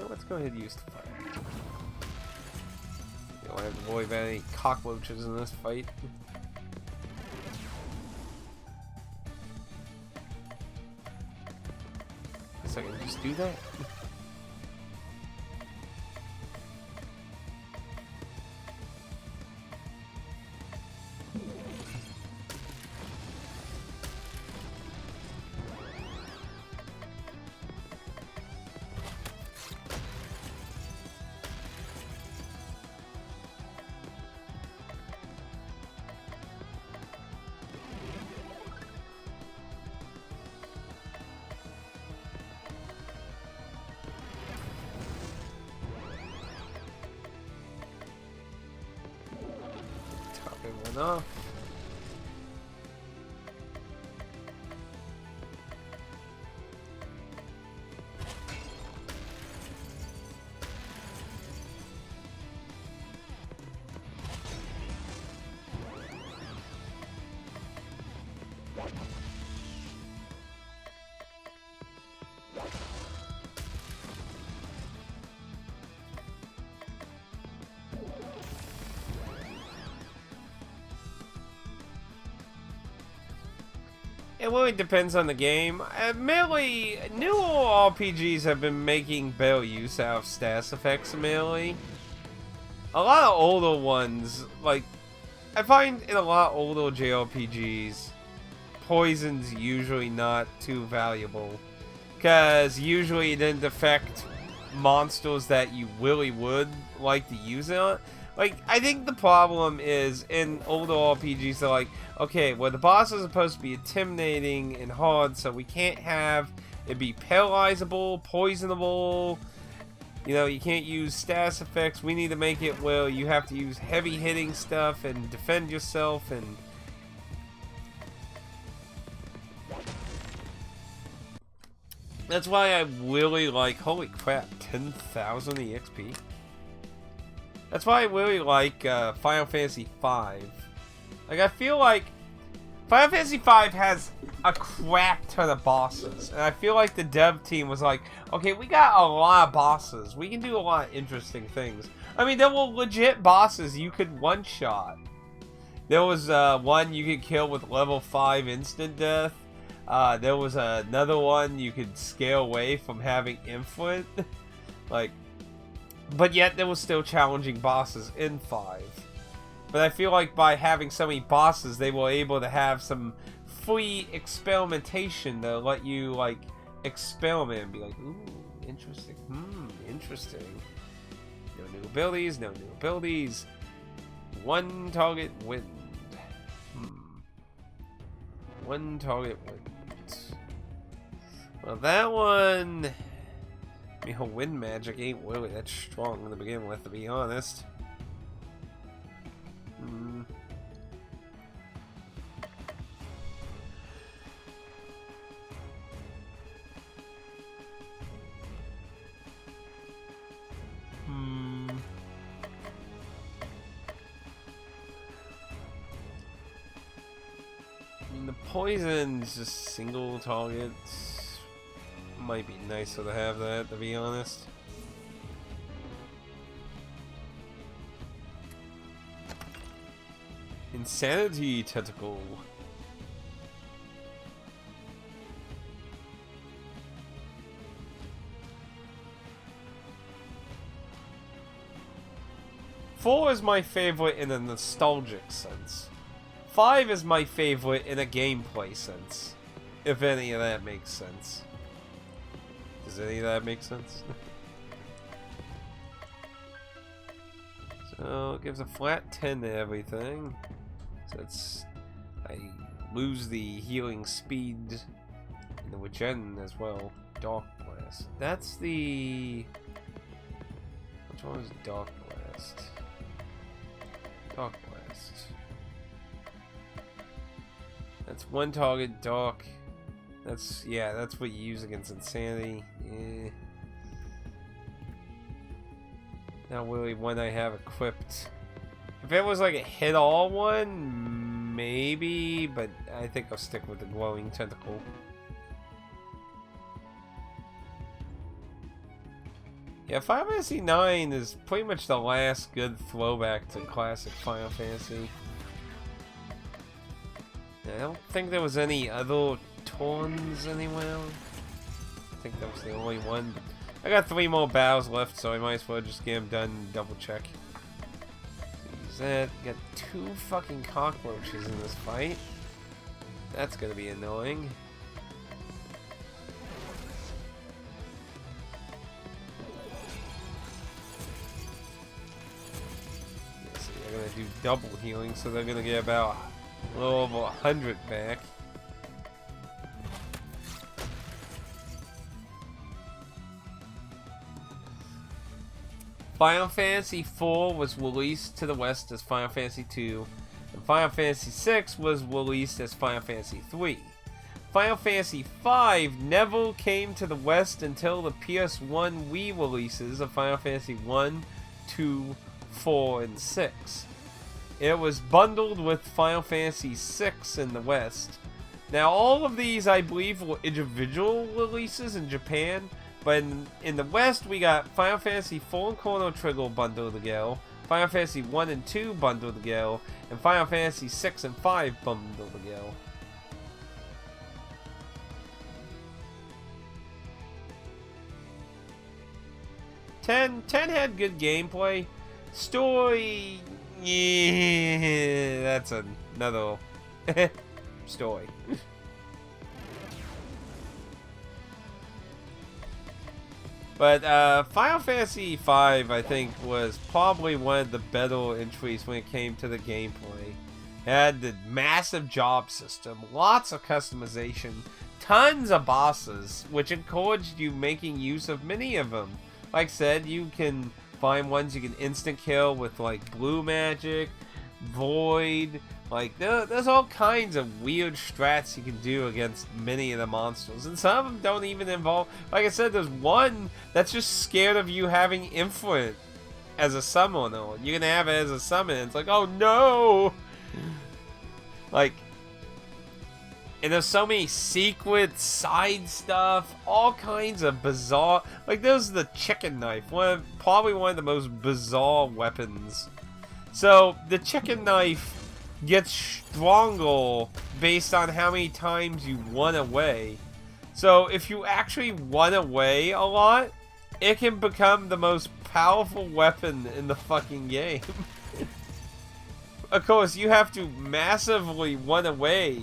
Let's go ahead and use the fire. You don't have to worry about any cockroaches in this fight. Guess I can just do that. Enough. It really depends on the game. Admittedly, newer RPGs have been making better use out of status effects, admittedly. A lot of older ones, like, I find in a lot of older JRPGs, poison's usually not too valuable. Because usually it didn't affect monsters that you really would like to use it on. Like, I think the problem is in older RPGs, they're like, okay, well, the bosses are supposed to be intimidating and hard, so we can't have it be paralyzable, poisonable. You know, you can't use status effects. We need to make it where you have to use heavy hitting stuff and defend yourself. And that's why I really like, holy crap, 10,000 EXP. That's why I really like Final Fantasy V. Like, I feel like Final Fantasy V has a crap ton of bosses, and I feel like the dev team was like, okay, we got a lot of bosses. We can do a lot of interesting things. I mean, there were legit bosses you could one-shot. There was one you could kill with level 5 instant death. There was another one you could scale away from having infinite. Like, but yet there was still challenging bosses in 5. But I feel like by having so many bosses, they were able to have some free experimentation to let you, like, experiment and be like, ooh, interesting, interesting. No new abilities, no new abilities. One target wind. One target wind. Well, that one... I mean, her wind magic ain't really that strong to begin with, to be honest. I mean, the poison's just single targets. Might be nicer to have that, to be honest. Insanity Tentacle. Four is my favorite in a nostalgic sense. 5 is my favorite in a gameplay sense. If any of that makes sense. Does any of that make sense? So it gives a flat 10 to everything. So it's... I lose the healing speed and the regen as well. Dark Blast. That's the... Which one is Dark Blast? Dark Blast. That's one target, Dark. That's, yeah, that's what you use against Insanity. Yeah. Not really one I have equipped. If it was like a hit-all one, maybe, but I think I'll stick with the Glowing Tentacle. Yeah, Final Fantasy IX is pretty much the last good throwback to classic Final Fantasy. I don't think there was any other Torns anywhere. I think that was the only one. I got 3 more battles left, so I might as well just get them done and double check. Use that. Got 2 fucking cockroaches in this fight. That's gonna be annoying. Let's see, they're gonna do double healing, so they're gonna get about a little over 100 back. Final Fantasy IV was released to the West as Final Fantasy II, and Final Fantasy VI was released as Final Fantasy III. Final Fantasy V never came to the West until the PS1 Wii releases of Final Fantasy 1, 2, 4, and 6. It was bundled with Final Fantasy VI in the West. Now, all of these, I believe, were individual releases in Japan, but in the West, we got Final Fantasy 4 and Chrono Trigger bundled together, Final Fantasy 1 and 2 bundled together, and Final Fantasy 6 and 5 bundled together. Ten had good gameplay. Story... yeah, that's another story. But Final Fantasy V, I think, was probably one of the better entries when it came to the gameplay. It had the massive job system, lots of customization, tons of bosses, which encouraged you making use of many of them. Like I said, you can find ones you can instant kill with like blue magic, void. Like, there's all kinds of weird strats you can do against many of the monsters. And some of them don't even involve... Like I said, there's one that's just scared of you having Infinite as a summoner. You can have it as a summon, and it's like, oh no! Like... And there's so many secret side stuff, all kinds of bizarre... Like, there's the chicken knife, probably one of the most bizarre weapons. So, the chicken knife gets stronger based on how many times you run away. So if you actually run away a lot, it can become the most powerful weapon in the fucking game. Of course, you have to massively run away,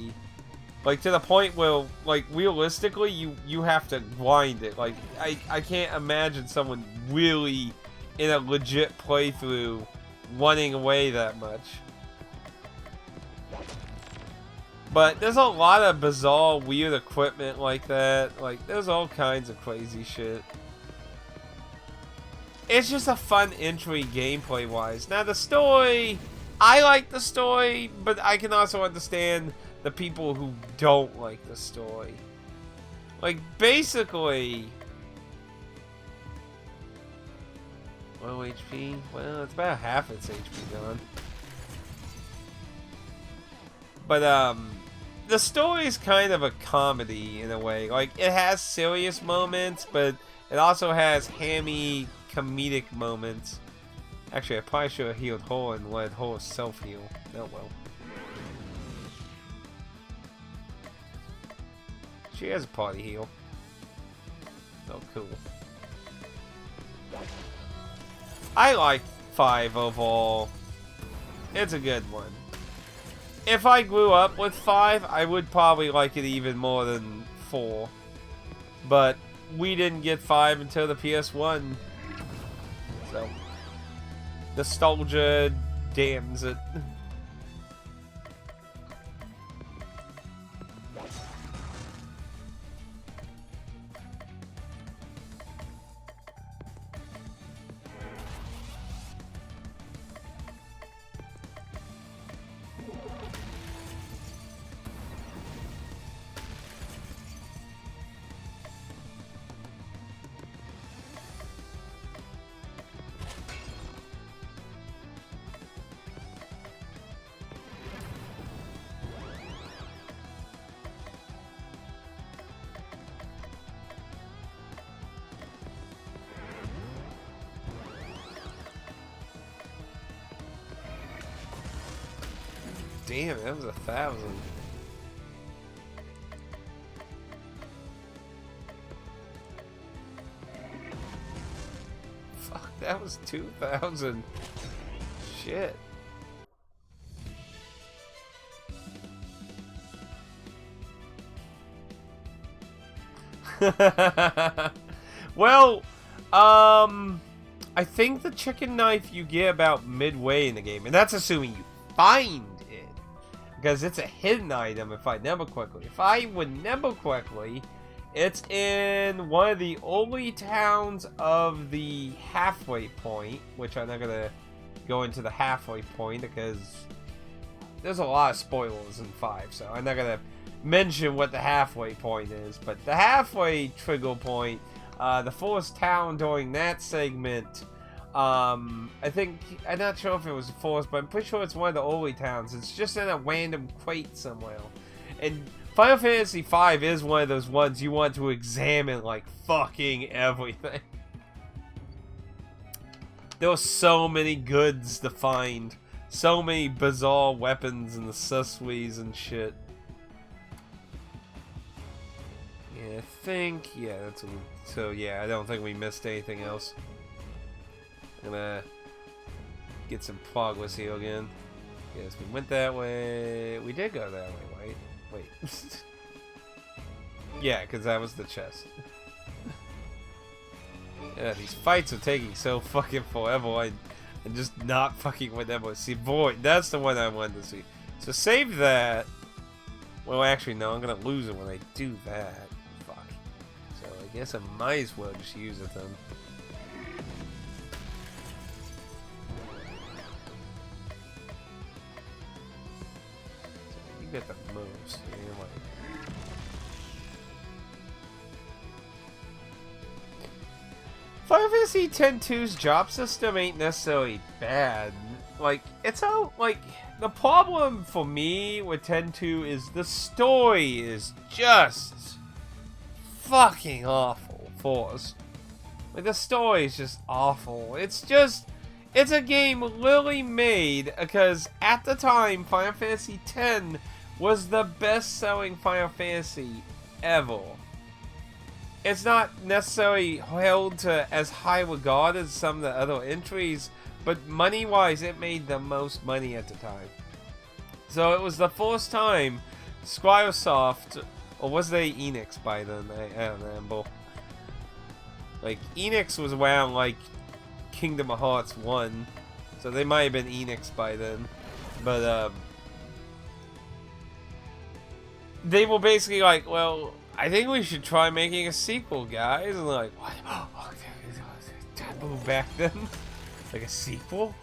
like to the point where, like, realistically, you have to grind it. Like, I can't imagine someone really in a legit playthrough running away that much. But there's a lot of bizarre, weird equipment like that. Like, there's all kinds of crazy shit. It's just a fun entry gameplay-wise. Now, the story... I like the story, but I can also understand the people who don't like the story. Like, basically... Low HP? Well, it's about half its HP gone. But, the story is kind of a comedy in a way. Like, it has serious moments, but it also has hammy, comedic moments. Actually, I probably should have healed her and let her self-heal. Oh well. She has a party heal. Oh, cool. I like 5 overall. It's a good one. If I grew up with 5, I would probably like it even more than 4. But we didn't get 5 until the PS1. So, nostalgia damns it. Damn, that was 1,000. Fuck, that was 2,000. Shit. Well, I think the chicken knife you get about midway in the game, and that's assuming you find it, because it's a hidden item if I remember correctly. If I remember correctly, it's in one of the early towns of the halfway point, which I'm not gonna go into the halfway point because there's a lot of spoilers in 5, so I'm not gonna mention what the halfway point is. But the halfway trigger point, the first town during that segment, I think, I'm not sure if it was the first, but I'm pretty sure it's one of the early towns. It's just in a random crate somewhere. And Final Fantasy V is one of those ones you want to examine, like, fucking everything. There were so many goods to find. So many bizarre weapons and accessories and shit. Yeah, I think, yeah, that's a, so yeah, I don't think we missed anything else. I'm gonna get some progress here again. Yes, we went that way. We did go that way, right? Wait. Yeah, because that was the chest. Yeah, these fights are taking so fucking forever. I'm just not fucking with them. See, boy, that's the one I wanted to see. So save that. Well, actually, no, I'm gonna lose it when I do that. Fuck. So I guess I might as well just use it then. So you get the moves. You're like... Final Fantasy X-2's job system ain't necessarily bad. Like, it's all, like, the problem for me with X-2 is the story is just fucking awful for us. Like, the story is just awful. It's a game literally made because at the time, Final Fantasy X was the best-selling Final Fantasy ever. It's not necessarily held to as high regard as some of the other entries, but money-wise, it made the most money at the time. So it was the first time Squaresoft, or was they Enix by then? I don't remember. Like, Enix was around, like, Kingdom of Hearts 1, so they might have been Enix by then. But, they were basically like, well, I think we should try making a sequel, guys. And like, what? Oh, taboo back then? Like a sequel?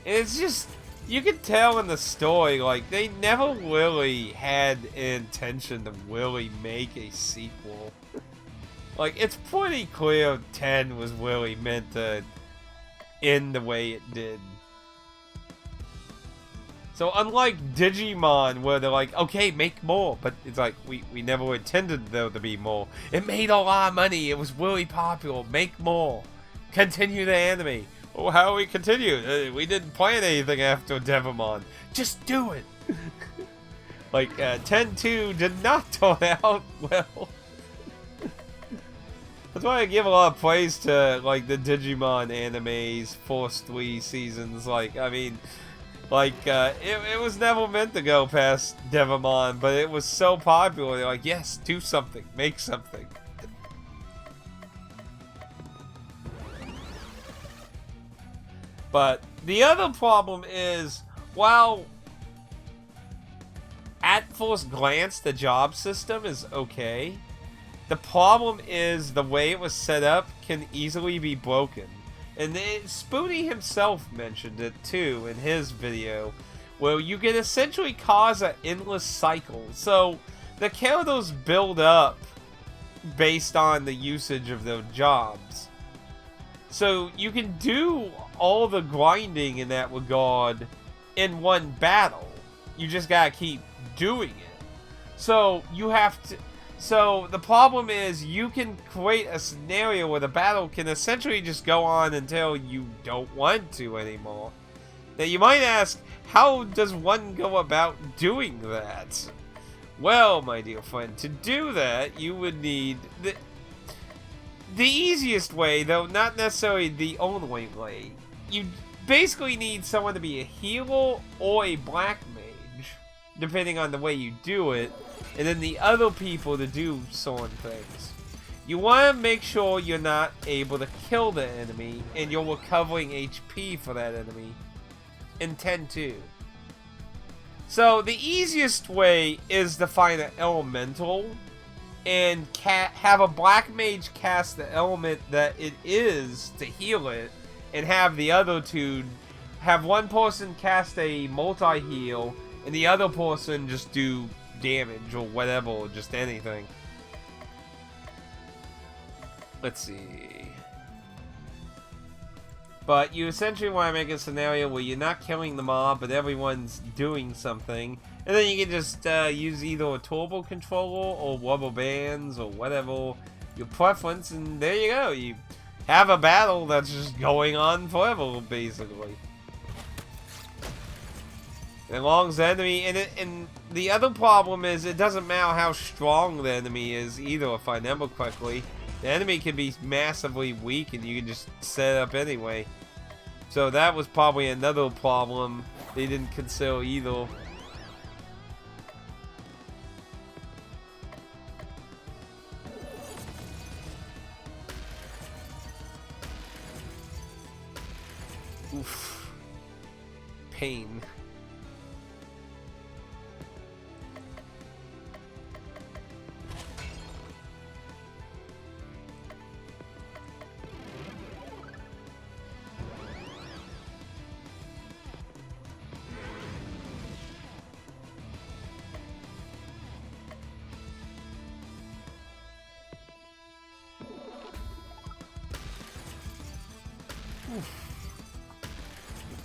And it's just, you can tell in the story, like, they never really had an intention to really make a sequel. Like, it's pretty clear 10 was really meant to end the way it did. So unlike Digimon, where they're like, okay, make more, but it's like, we never intended there to be more. It made a lot of money, it was really popular, make more. Continue the anime. Well, how do we continue? We didn't plan anything after Devimon. Just do it! Like, 10-2 did not turn out well. That's why I give a lot of praise to, like, the Digimon animes, first 3 seasons. Like, I mean... Like, it was never meant to go past Devimon, but it was so popular, they're like, yes, do something, make something. But the other problem is, while at first glance the job system is okay, the problem is the way it was set up can easily be broken. And Spoonie himself mentioned it too in his video, where you can essentially cause an endless cycle. So the characters build up based on the usage of their jobs. So you can do all the grinding in that regard in one battle. You just gotta keep doing it. So you have to... So the problem is you can create a scenario where the battle can essentially just go on until you don't want to anymore. Now you might ask, how does one go about doing that? Well, my dear friend, to do that you would need the easiest way, though not necessarily the only way. You basically need someone to be a healer or a black mage, depending on the way you do it. And then the other people to do certain things. You want to make sure you're not able to kill the enemy, and you're recovering HP for that enemy in 10-2. So the easiest way is to find an elemental, and have a black mage cast the element that it is to heal it, and have the other two, have one person cast a multi-heal, and the other person just do damage or whatever, or just anything. Let's see. But you essentially want to make a scenario where you're not killing the mob, but everyone's doing something. And then you can just use either a turbo controller or rubber bands or whatever your preference, and there you go. You have a battle that's just going on forever, basically. As long as the enemy, and the other problem is it doesn't matter how strong the enemy is either, if I remember correctly. The enemy can be massively weak and you can just set it up anyway. So that was probably another problem they didn't consider either. pain.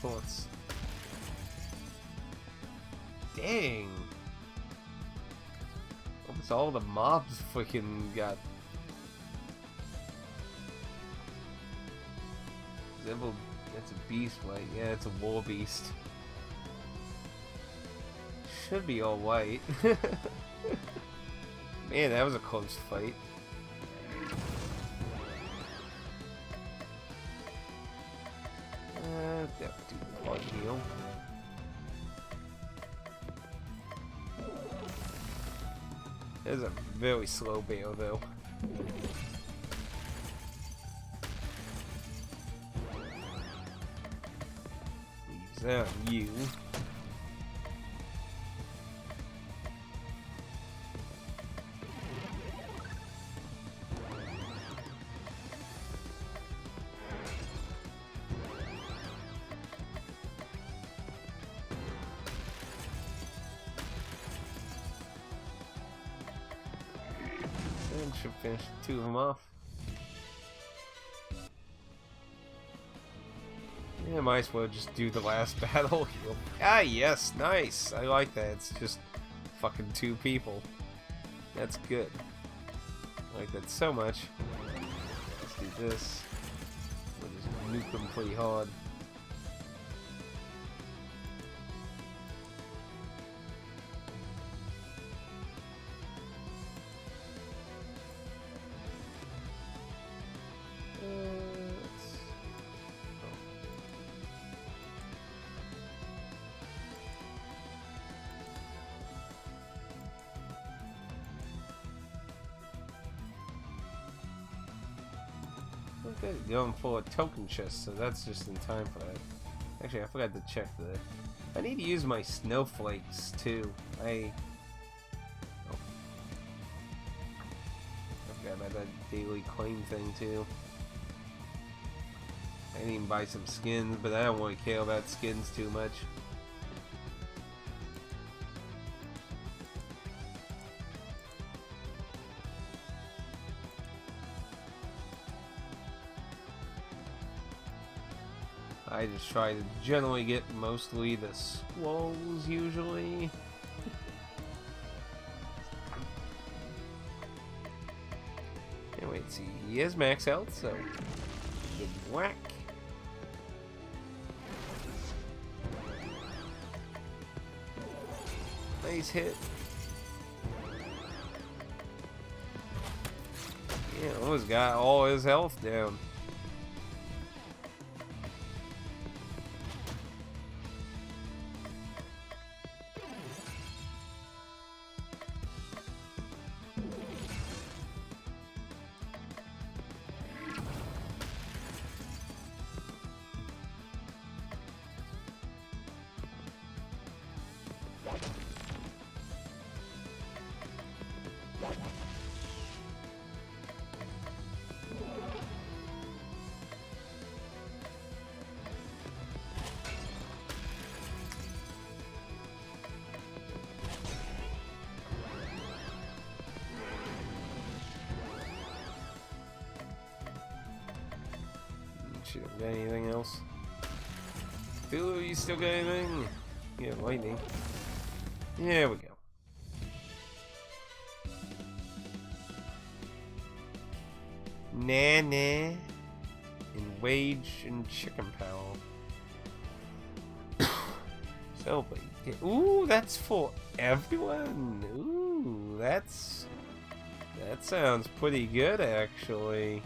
Thoughts. Dang. Almost all the mobs freaking got. That's a beast, right? Yeah, it's a war beast. Should be alright. Man, that was a close fight. That'll do the hard heal. There's a very slow bear though. Use that on you. Should finish two of them off. Yeah, might as well just do the last battle. Ah, yes, nice. I like that. It's just fucking two people. That's good. I like that so much. Let's do this. We'll just nuke them pretty hard. Okay, going for a token chest, so that's just in time for that. Actually, I forgot to check that. I need to use my snowflakes too. I forgot about that daily claim thing too. I didn't even buy some skins, but I don't want to care about skins too much. I just try to generally get mostly the swolls usually. Anyway, see, he has max health, so good whack. Nice hit. Yeah, almost got all his health down. Shoot, got anything else? Cthulhu, you still got anything? Yeah, lightning. There we go. Nah, nah. In wage and chicken power. So, ooh, that's for everyone. Ooh, that sounds pretty good, actually.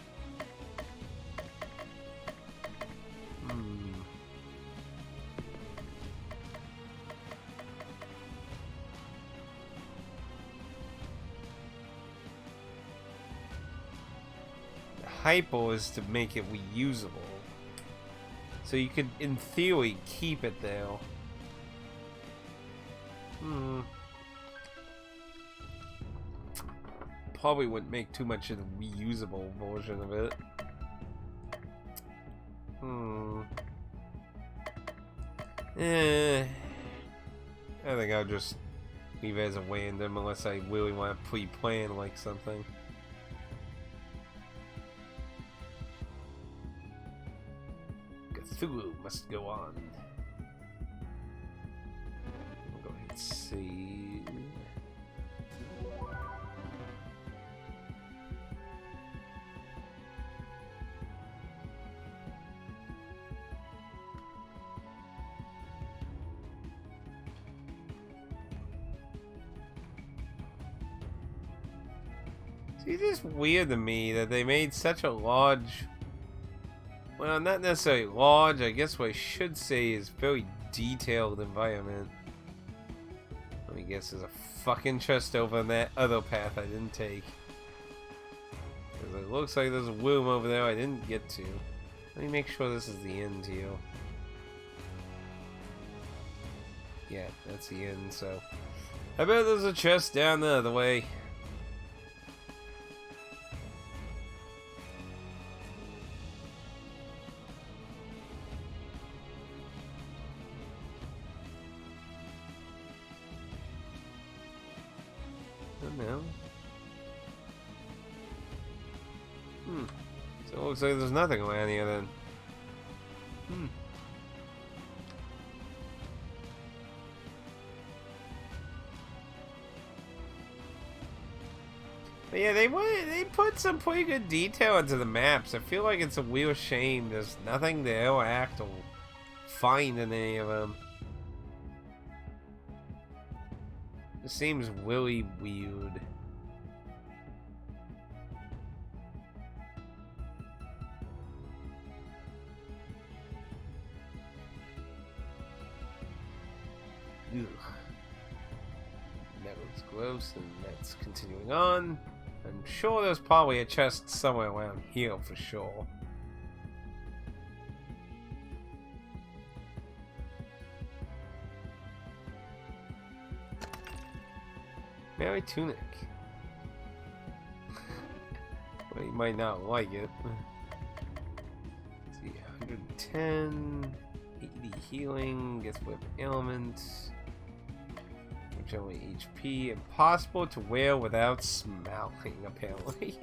Hypo is to make it reusable. So you could, in theory, keep it there. probably wouldn't make too much of the reusable version of it. I think I'll just leave it as a random unless I really want to pre-plan like something. Cthulhu must go on. We'll go ahead and save. It's just weird to me that they made such a large, well, not necessarily large, I guess what I should say is very detailed environment. Let me guess, there's a fucking chest over on that other path I didn't take. Because it looks like there's a room over there I didn't get to. Let me make sure this is the end here. Yeah, that's the end, so I bet there's a chest down the other way. No. So it looks like there's nothing around here then. But yeah, they put some pretty good detail into the maps. I feel like it's a real shame there's nothing to interact or find in any of them. It seems really weird. Ugh. That looks gross, and that's continuing on. I'm sure there's probably a chest somewhere around here for sure. Mary Tunic. Well, you might not like it. Let's see, 110, 80 healing, gets with elements, generally HP, impossible to wear without smelling, apparently.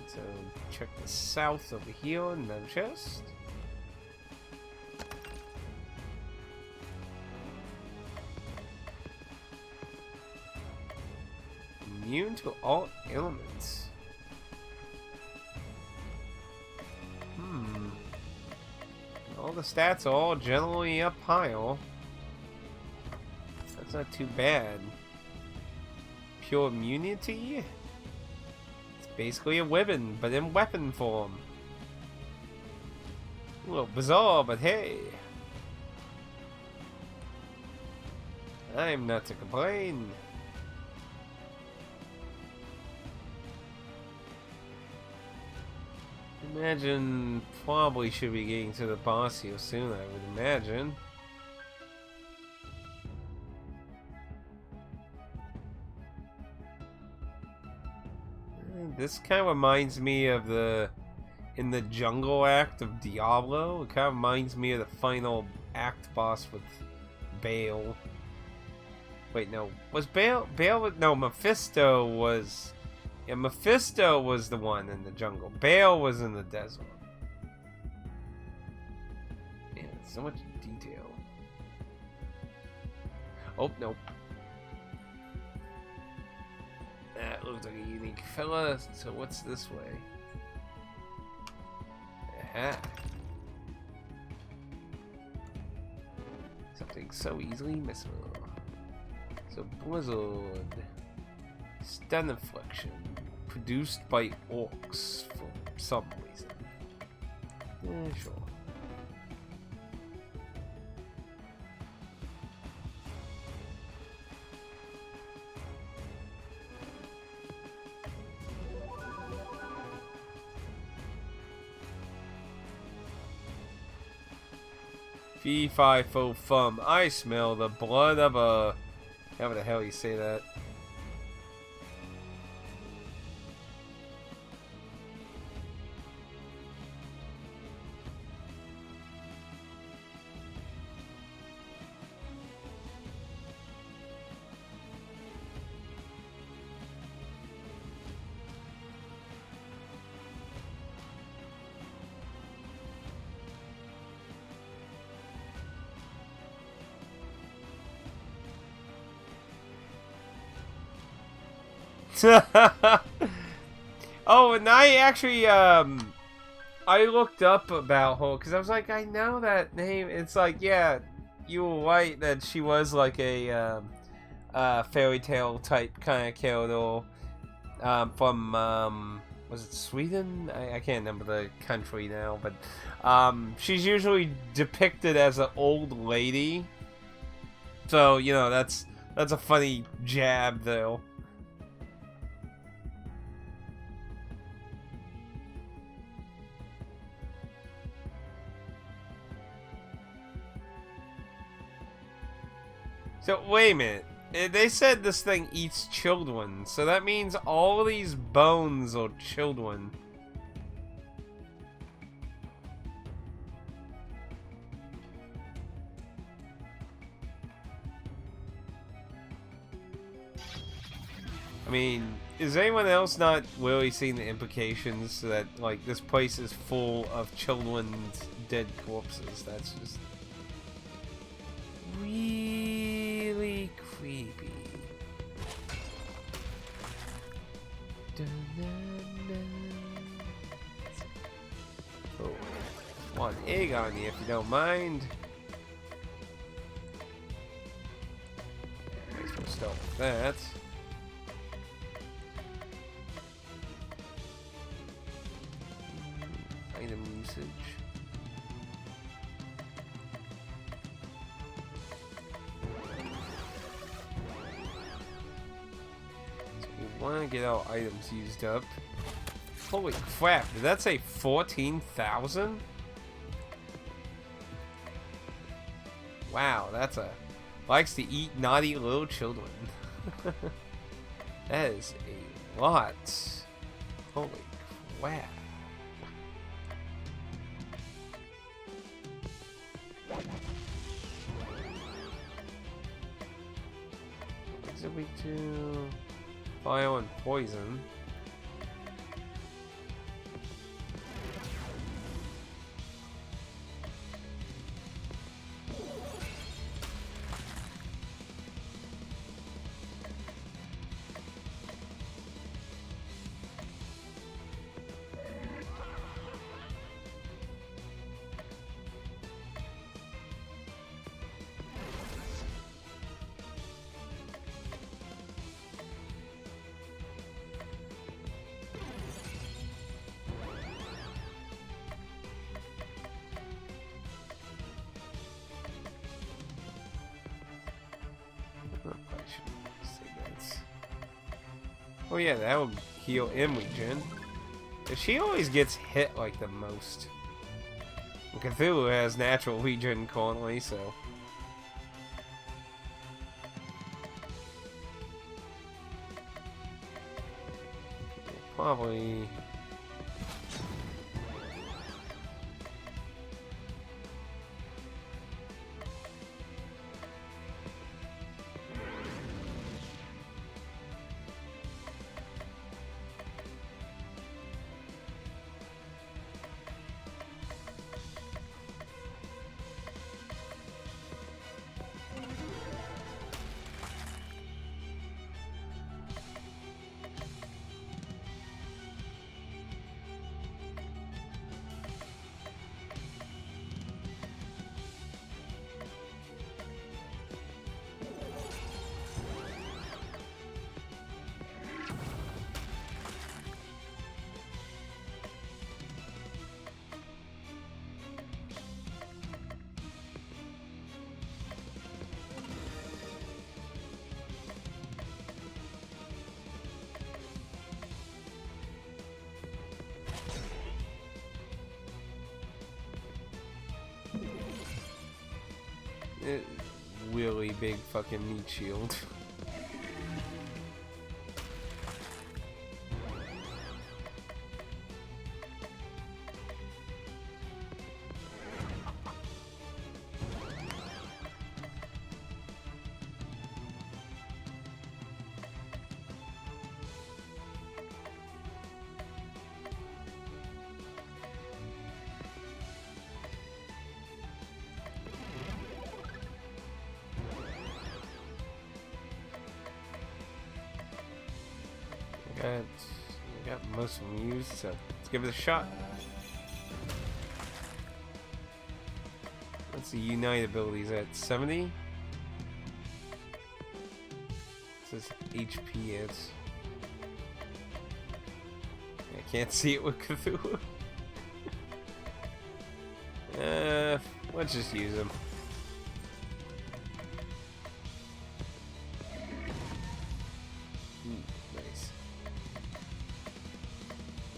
So check the south over here, another chest. Immune to all elements. All the stats are all generally up higher. That's not too bad. Pure immunity? Basically a weapon, but in weapon form. A little bizarre, but hey. I'm not to complain. Imagine probably should be getting to the boss here soon, I would imagine. This kind of reminds me of in the jungle act of Diablo. It kind of reminds me of the final act boss with Baal. Wait, no. Was Baal? No, Mephisto was... Yeah, Mephisto was the one in the jungle. Baal was in the desert. Man, so much detail. Oh, no. That looks like a unique fella. So what's this way? Aha. Something so easily missable. So Blizzard. Stun inflection. Produced by orcs for some reason. Yeah, sure. Fee fi fo fum. I smell the blood of a... How the hell you say that? Oh, and I actually, I looked up about her, because I was like, I know that name. It's like, yeah, you were right that she was like a, fairy tale type kind of character, from, was it Sweden? I can't remember the country now, but, she's usually depicted as an old lady. So, you know, that's a funny jab, though. So, wait a minute. They said this thing eats children, so that means all these bones are children. I mean, is anyone else not really seeing the implications that, like, this place is full of children's dead corpses? That's just... really creepy. Oh, one egg on you if you don't mind. Let's go start with that. Item usage. Want to get our items used up. Holy crap, did that say 14,000? Wow, that's a... likes to eat naughty little children. That is a lot. Holy crap. What's it weak to? Fire and poison. Oh yeah, that would heal Imogen. She always gets hit like the most. And Cthulhu has natural regen currently, so... probably... Really big fucking meat shield. We got most of them used, so let's give it a shot. What's the Unite abilities at 70? It says HP is. I can't see it with Cthulhu. Let's just use them. Nice.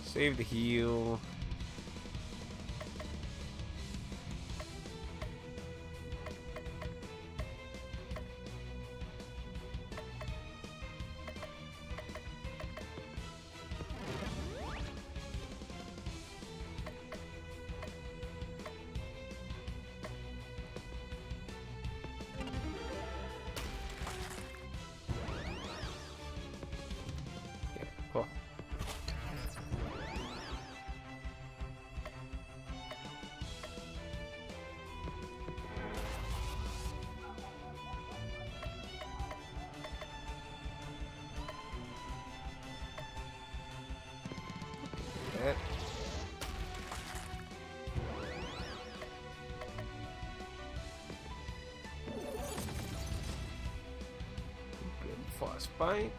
Save the heal. Cool. That. Good frostbite.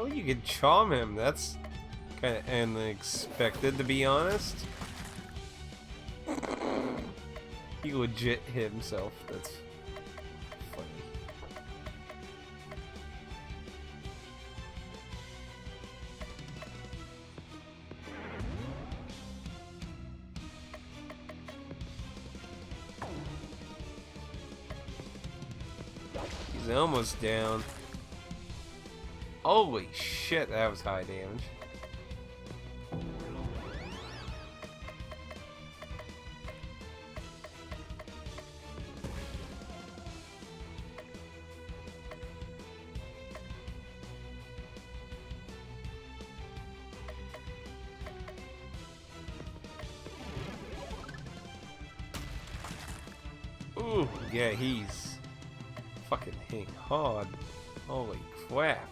Oh, you could charm him. That's kind of unexpected, to be honest. He legit hit himself. That's funny. He's almost down. Holy shit, that was high damage. Ooh, yeah, he's fucking hitting hard. Holy crap.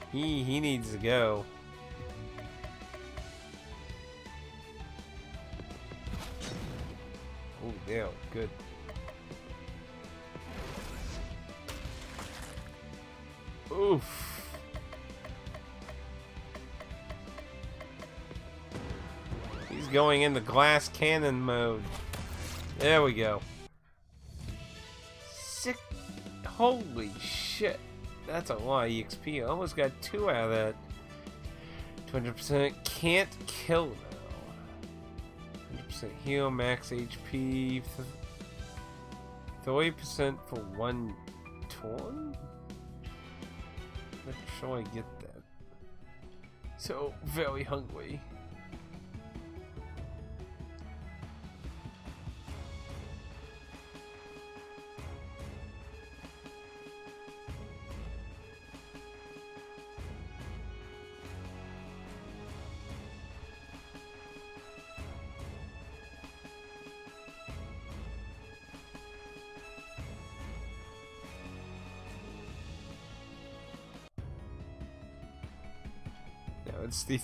He needs to go. Oh, yeah, good. Oof. He's going into glass cannon mode. There we go. Sick. Holy shit. That's a lot of EXP. I almost got 2 out of that. 200% can't kill now. 100% heal, max HP. 30% for 1 turn? Not sure I get that. So very hungry. It's the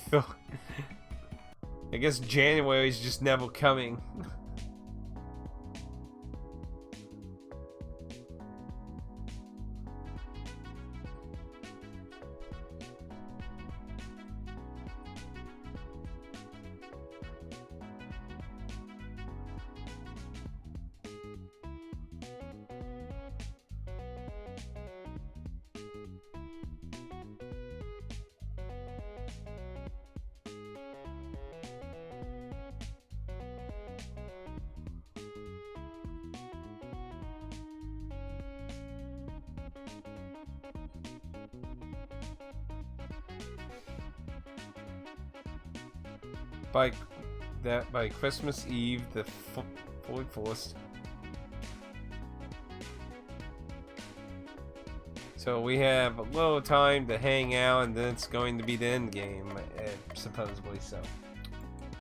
I guess January's just never coming. by Christmas Eve, the fully forced. So we have a little time to hang out, and then it's going to be the end game, supposedly so.